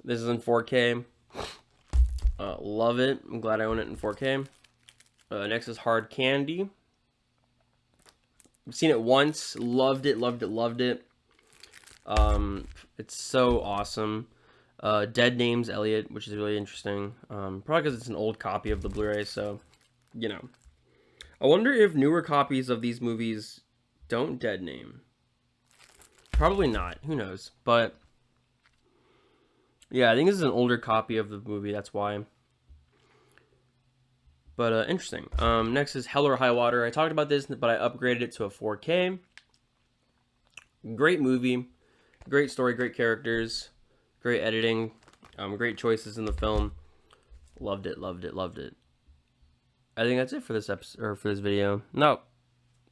This is in 4K. Love it. I'm glad I own it in 4K. Next is Hard Candy. I've seen it once. Loved it, loved it, loved it. It's so awesome. Dead Names Elliot, which is really interesting. Probably because it's an old copy of the Blu-ray, so, you know. I wonder if newer copies of these movies don't dead name. Probably not. Who knows? But, yeah, I think this is an older copy of the movie. That's why. But, interesting. Next is Hell or High Water. I talked about this, but I upgraded it to a 4K. Great movie. Great story. Great characters. Great editing. Great choices in the film. Loved it. Loved it. Loved it. I think that's it for this episode, or for this video. No.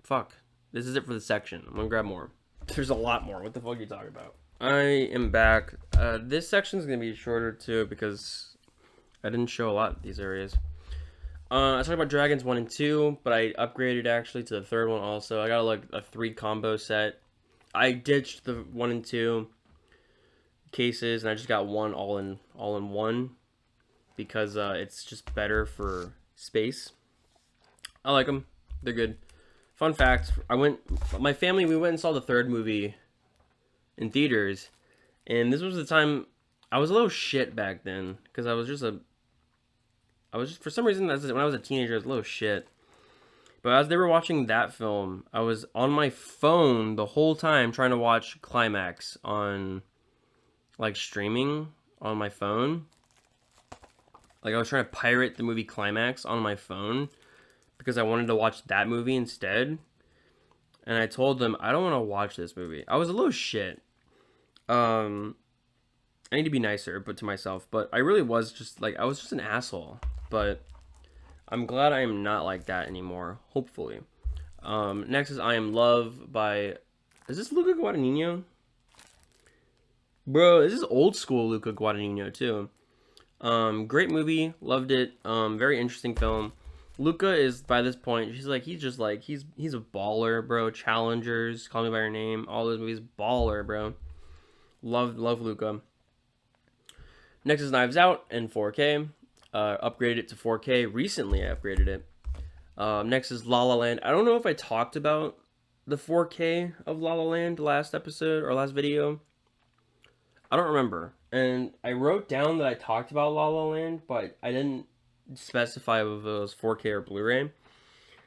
Fuck. This is it for the section. I'm gonna grab more. There's a lot more. What the fuck are you talking about? I am back. This section's gonna be shorter too because I didn't show a lot of these areas. I talked about Dragons 1 and 2, but I upgraded actually to the third one also. I got like a 3 combo set. I ditched the 1 and 2 cases and I just got one all in one because it's just better for space. I like them. They're good. Fun fact, my family, we went and saw the third movie in theaters, and this was the time I was a little shit back then because I was just for some reason when I was a teenager I was a little shit. But as they were watching that film, I was on my phone the whole time trying to watch Climax on like streaming on my phone. Like I was trying to pirate the movie Climax on my phone because I wanted to watch that movie instead. And I told them I don't want to watch this movie. I was a little shit. I need to be nicer, but to myself. But I really was just like I was just an asshole. But I'm glad I am not like that anymore. Hopefully. Next is I Am Love by. Is this Luca Guadagnino? Bro, this is old school Luca Guadagnino too. Great movie, loved it. Very interesting film. Luca is by this point, he's a baller, bro. Challengers, Call Me by Your Name, all those movies, baller, bro. Love Luca. Next is Knives Out in 4K. Upgraded it to 4K recently. I upgraded it. Next is La La Land. I don't know if I talked about the 4K of La La Land last episode or last video. I don't remember. And I wrote down that I talked about La La Land, but I didn't specify if it was 4K or Blu-ray.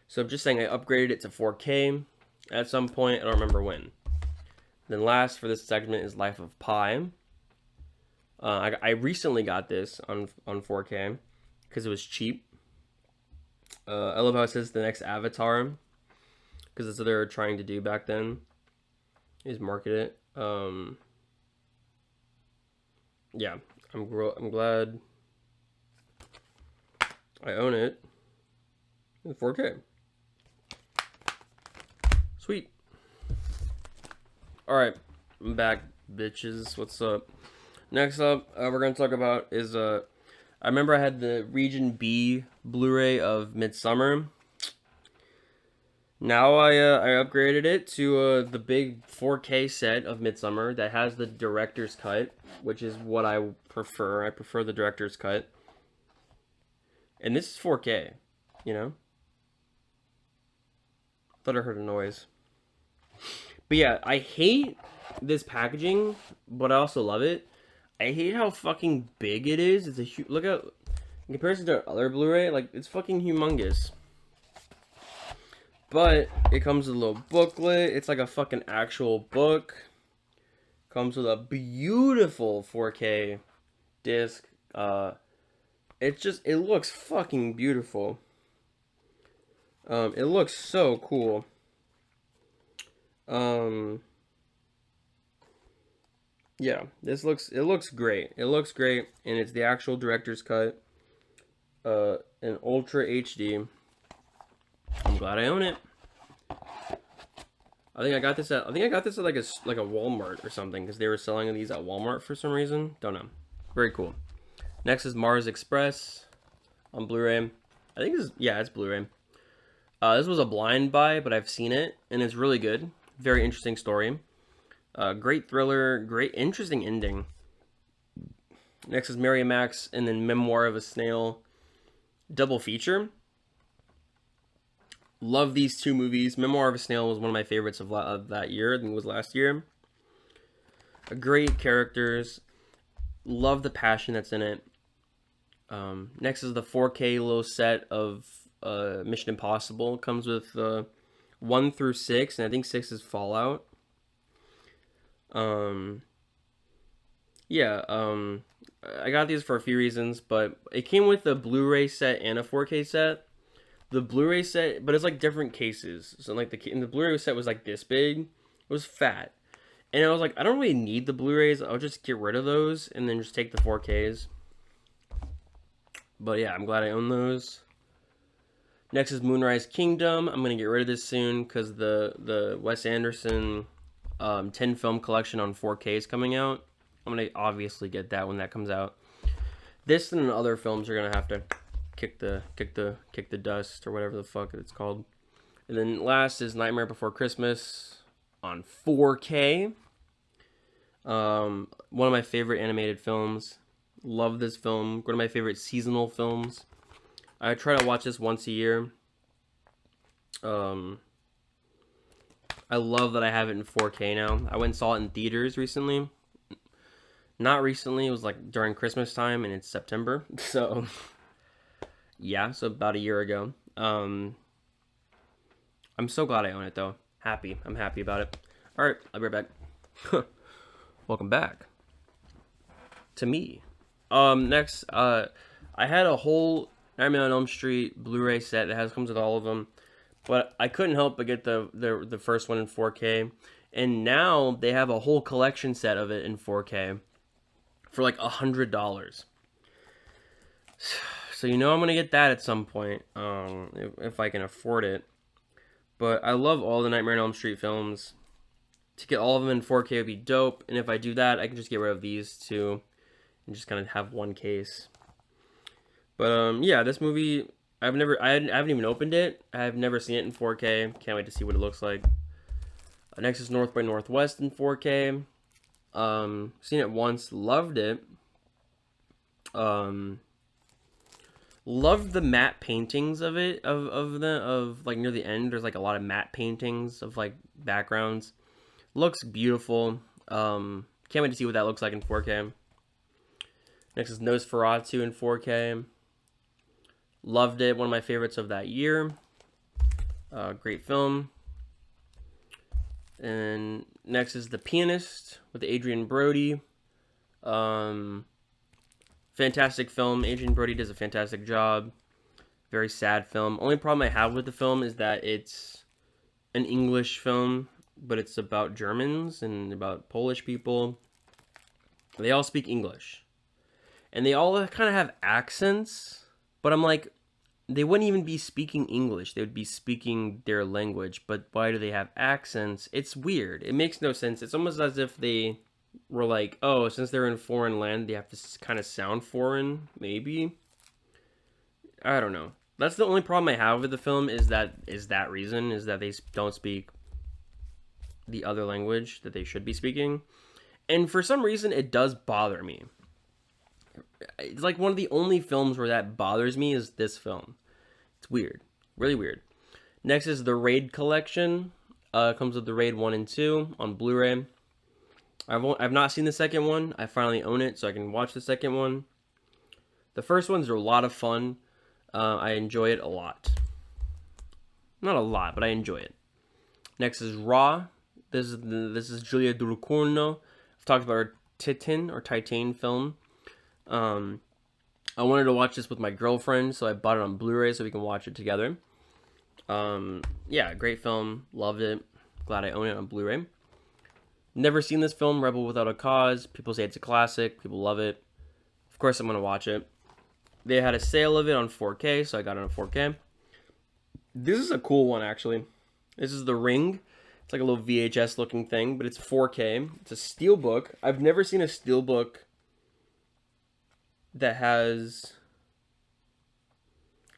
So I'm just saying I upgraded it to 4K at some point. I don't remember when. Then last for this segment is Life of Pi. I recently got this on 4K because it was cheap. I love how it says the next Avatar because that's what they were trying to do back then, is market it. Yeah, I'm glad I own it in 4K. Sweet. Alright, I'm back, bitches. What's up? Next up, we're going to talk about is, I remember I had the Region B Blu-ray of Midsommar. Now I upgraded it to the big 4K set of Midsommar that has the director's cut, which is what I prefer. I prefer the director's cut. And this is 4K, you know? Thought I heard a noise. But yeah, I hate this packaging, but I also love it. I hate how fucking big it is. It's a look at, in comparison to other Blu-ray, like, it's fucking humongous. But it comes with a little booklet. It's like a fucking actual book. Comes with a beautiful 4K disc. It looks fucking beautiful. It looks so cool. Yeah, it looks great. It looks great, and it's the actual director's cut. In Ultra HD. I'm glad I own it. I think I got this at like a Walmart or something because they were selling these at Walmart for some reason. Don't know. Very cool. Next is Mars Express on Blu-ray. I think it's Blu-ray. This was a blind buy, but I've seen it and it's really good. Very interesting story. Great thriller, great interesting ending. Next is Mary Max, and then Memoir of a Snail. Double feature. Love these two movies. Memoir of a Snail was one of my favorites of that year. I think it was last year. Great characters. Love the passion that's in it. Next is the 4K little set of Mission Impossible. It comes with 1 through 6, and I think 6 is Fallout. I got these for a few reasons, but it came with a Blu-ray set and a 4K set. The Blu-ray set, but it's like different cases. So like the Blu-ray set was like this big. It was fat. And I was like, I don't really need the Blu-rays. I'll just get rid of those and then just take the 4Ks. But yeah, I'm glad I own those. Next is Moonrise Kingdom. I'm going to get rid of this soon because the Wes Anderson 10 film collection on 4K is coming out. I'm going to obviously get that when that comes out. This and other films are going to have to kick the dust or whatever the fuck it's called. And then last is Nightmare Before Christmas on 4K. One of my favorite animated films. Love this film. One of my favorite seasonal films. I try to watch this once a year. I love that I have it in 4K now. I went and saw it in theaters recently. Not recently, it was like during Christmas time, and it's September. So, yeah, so about a year ago. I'm so glad I own it, though. I'm happy about it. Alright, I'll be right back. Welcome back to me. Next, I had a whole Nightmare on Elm Street Blu-ray set that comes with all of them, but I couldn't help but get the first one in 4K, and now they have a whole collection set of it in 4K for like $100. So I'm gonna get that at some point, if I can afford it. But I love all the Nightmare on Elm Street films. To get all of them in 4K would be dope, and if I do that, I can just get rid of these two and just kind of have one case. But yeah, this movie I haven't even opened it. I've never seen it in 4K. Can't wait to see what it looks like. Next is North by Northwest in 4K. Seen it once, loved it. Loved the matte paintings of it, of like near the end. There's like a lot of matte paintings of like backgrounds. Looks beautiful. Can't wait to see what that looks like in 4K. Next is Nosferatu in 4K. Loved it. One of my favorites of that year. Great film. And next is The Pianist with Adrian Brody. Fantastic film. Adrian Brody does a fantastic job. Very sad film. Only problem I have with the film is that it's an English film, but it's about Germans and about Polish people. They all speak English. And they all kind of have accents, but I'm like, they wouldn't even be speaking English. They would be speaking their language, but why do they have accents? It's weird. It makes no sense. It's almost as if they were like, oh, since they're in foreign land, they have to kind of sound foreign, maybe? I don't know. That's the only problem I have with the film is that reason, is that they don't speak the other language that they should be speaking. And for some reason, it does bother me. It's like one of the only films where that bothers me is this film. It's weird. Really weird. Next is the Raid collection. Comes with the Raid 1 and 2 on Blu-ray. I've not seen the second one. I finally own it, so I can watch the second one. The first ones are a lot of fun. I enjoy it a lot. Not a lot, but I enjoy it. Next is Raw. This is Julia Ducournau. I've talked about her Titan film. I wanted to watch this with my girlfriend, so I bought it on Blu-ray so we can watch it together. Yeah, great film. Loved it. Glad I own it on Blu-ray. Never seen this film, Rebel Without a Cause. People say it's a classic. People love it. Of course, I'm going to watch it. They had a sale of it on 4K, so I got it on 4K. This is a cool one, actually. This is The Ring. It's like a little VHS looking thing, but it's 4K. It's a steelbook. I've never seen a steelbook that has...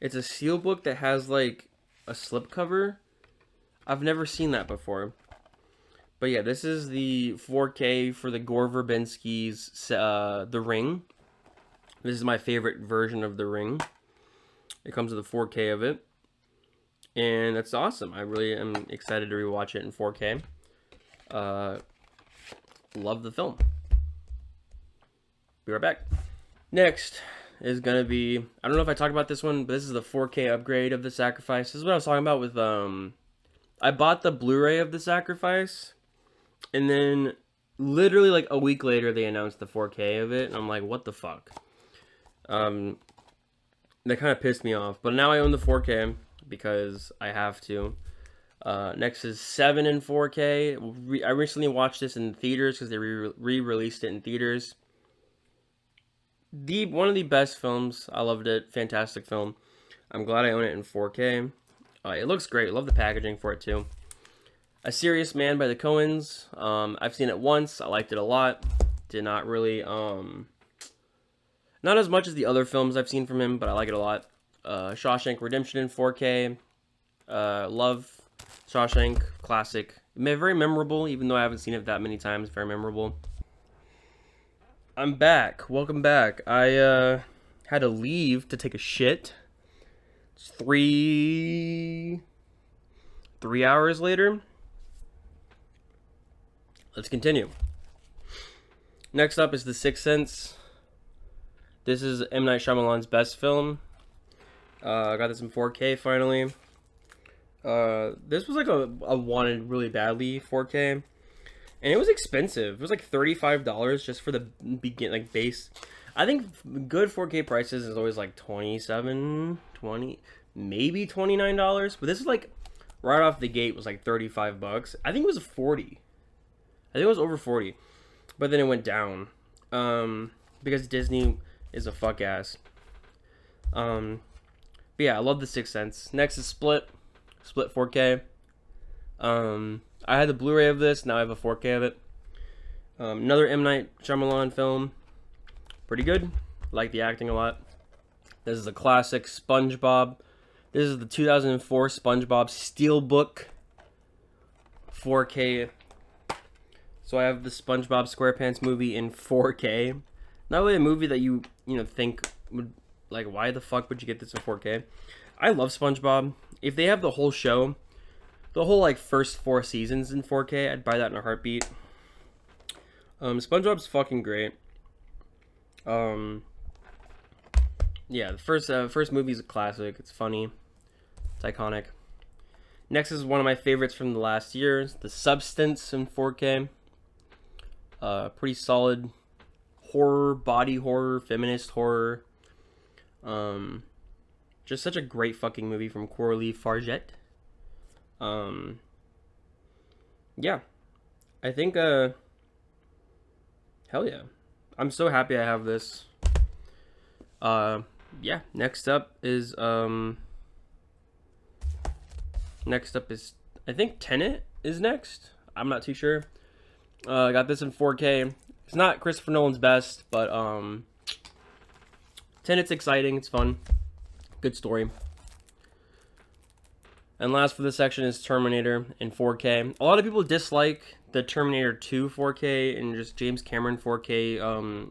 It's a steelbook that has like a slipcover. I've never seen that before. But yeah, this is the 4K for the Gore Verbinski's The Ring. This is my favorite version of The Ring. It comes with a 4K of it. And that's awesome. I really am excited to rewatch it in 4K. Love the film. Be right back. Next is going to be, I don't know if I talked about this one, but this is the 4K upgrade of The Sacrifice. This is what I was talking about with, I bought the Blu-ray of The Sacrifice, and then literally like a week later they announced the 4K of it, and I'm like, what the fuck? That kind of pissed me off, but now I own the 4K because I have to. Next is 7 in 4K. I recently watched this in theaters because they re-released it in theaters. One of the best films. I loved it. Fantastic film. I'm glad I own it in 4K. It looks great. Love the packaging for it too. A Serious Man by the Coens. I've seen it once. I liked it a lot. Did not really not as much as the other films I've seen from him, but I like it a lot. Shawshank Redemption in 4K. Love Shawshank. Classic. Very memorable, even though I haven't seen it that many times. Very memorable. I'm back. Welcome back. I had to leave to take a shit. It's 3 hours later. Let's continue. Next up is The Sixth Sense. This is M. Night Shyamalan's best film. I got this in 4K finally. This was like a wanted really badly 4K. And it was expensive. It was like $35 just for the base. I think good 4K prices is always like $27, $20, maybe $29. But this is like right off the gate was like $35. I think it was 40. I think it was over 40. But then it went down. Because Disney is a fuck ass. But yeah, I love The Sixth Sense. Next is Split 4K. I had the Blu-ray of this. Now I have a 4K of it. Another M. Night Shyamalan film. Pretty good. Like the acting a lot. This is a classic SpongeBob. This is the 2004 SpongeBob Steelbook 4K. So I have the SpongeBob SquarePants movie in 4K. Not really a movie that you think would, like, why the fuck would you get this in 4K? I love SpongeBob. If they have the whole show, the whole like first 4 seasons in 4K, I'd buy that in a heartbeat. SpongeBob's fucking great. Yeah, the first movie is a classic. It's funny. It's iconic. Next is one of my favorites from the last year, The Substance in 4K. Pretty solid horror, body horror, feminist horror. Just such a great fucking movie from Coralie Farget. Yeah. I think, hell yeah. I'm so happy I have this. Yeah, next up is, I think Tenet is next. I'm not too sure. I got this in 4K. It's not Christopher Nolan's best, but, Tenet's exciting. It's fun. Good story. And last for this section is Terminator in 4K. A lot of people dislike the Terminator 2 4K and just James Cameron 4K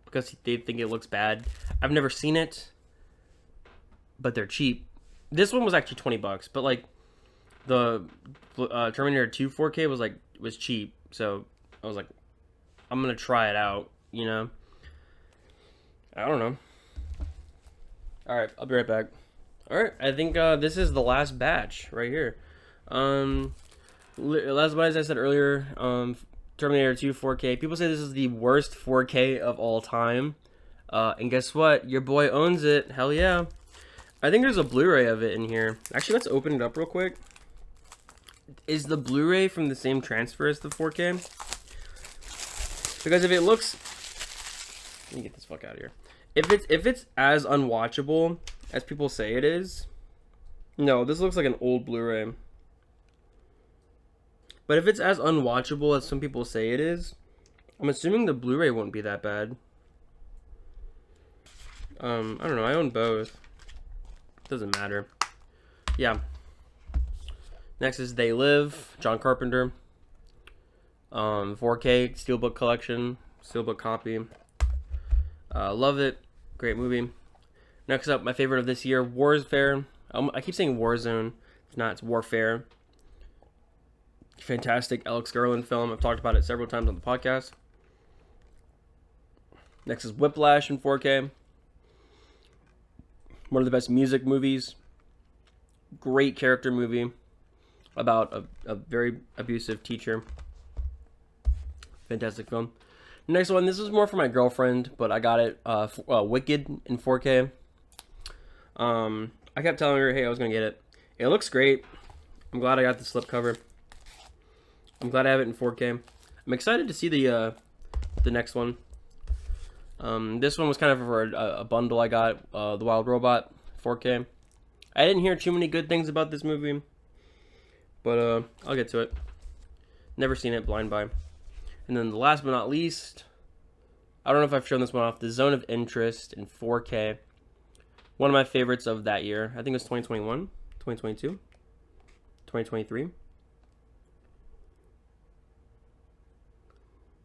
because they think it looks bad. I've never seen it, but they're cheap. This one was actually $20, but like the Terminator 2 4K was cheap, so I was like, I'm gonna try it out. I don't know. All right, I'll be right back. All right, I think this is the last batch right here. As I said earlier, Terminator 2 4K. People say this is the worst 4K of all time. And guess what? Your boy owns it. Hell yeah. I think there's a Blu-ray of it in here. Actually, let's open it up real quick. Is the Blu-ray from the same transfer as the 4K? Because if it looks... Let me get this fuck out of here. If it's as unwatchable as people say it is... No, this looks like an old Blu-ray. But if it's as unwatchable as some people say it is, I'm assuming the Blu-ray won't be that bad. I don't know. I own both. Doesn't matter. Yeah. Next is They Live, John Carpenter. 4K Steelbook collection, Steelbook copy. Love it. Great movie. Next up, my favorite of this year, Warfare. I keep saying Warzone. It's not. It's Warfare. Fantastic Alex Garland film. I've talked about it several times on the podcast. Next is Whiplash in 4K. One of the best music movies. Great character movie about a very abusive teacher. Fantastic film. Next one, this is more for my girlfriend, but I got it. Wicked in 4K. I kept telling her, hey, I was going to get it. It looks great. I'm glad I got the slipcover. I'm glad I have it in 4K. I'm excited to see the next one. This one was kind of for a bundle I got, The Wild Robot 4K. I didn't hear too many good things about this movie, but I'll get to it. Never seen it, blind buy. And then the last but not least, I don't know if I've shown this one off, The Zone of Interest in 4K. One of my favorites of that year. I think it was 2021, 2022, 2023.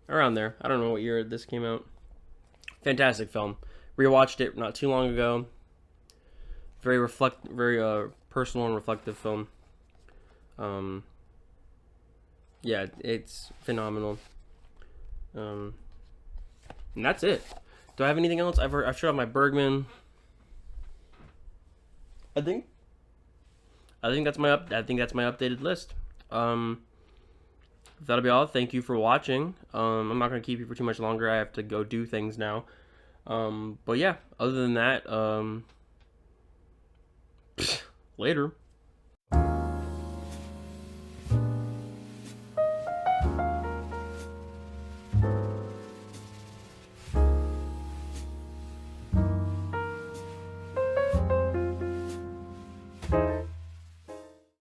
Around there. I don't know what year this came out. Fantastic film. Rewatched it not too long ago. Very personal and reflective film. Yeah, it's phenomenal. And that's it. Do I have anything else? I've showed off my Bergman. I think that's my updated list. That'll be all. Thank you for watching. I'm not gonna keep you for too much longer. I have to go do things now. But yeah, other than that, later.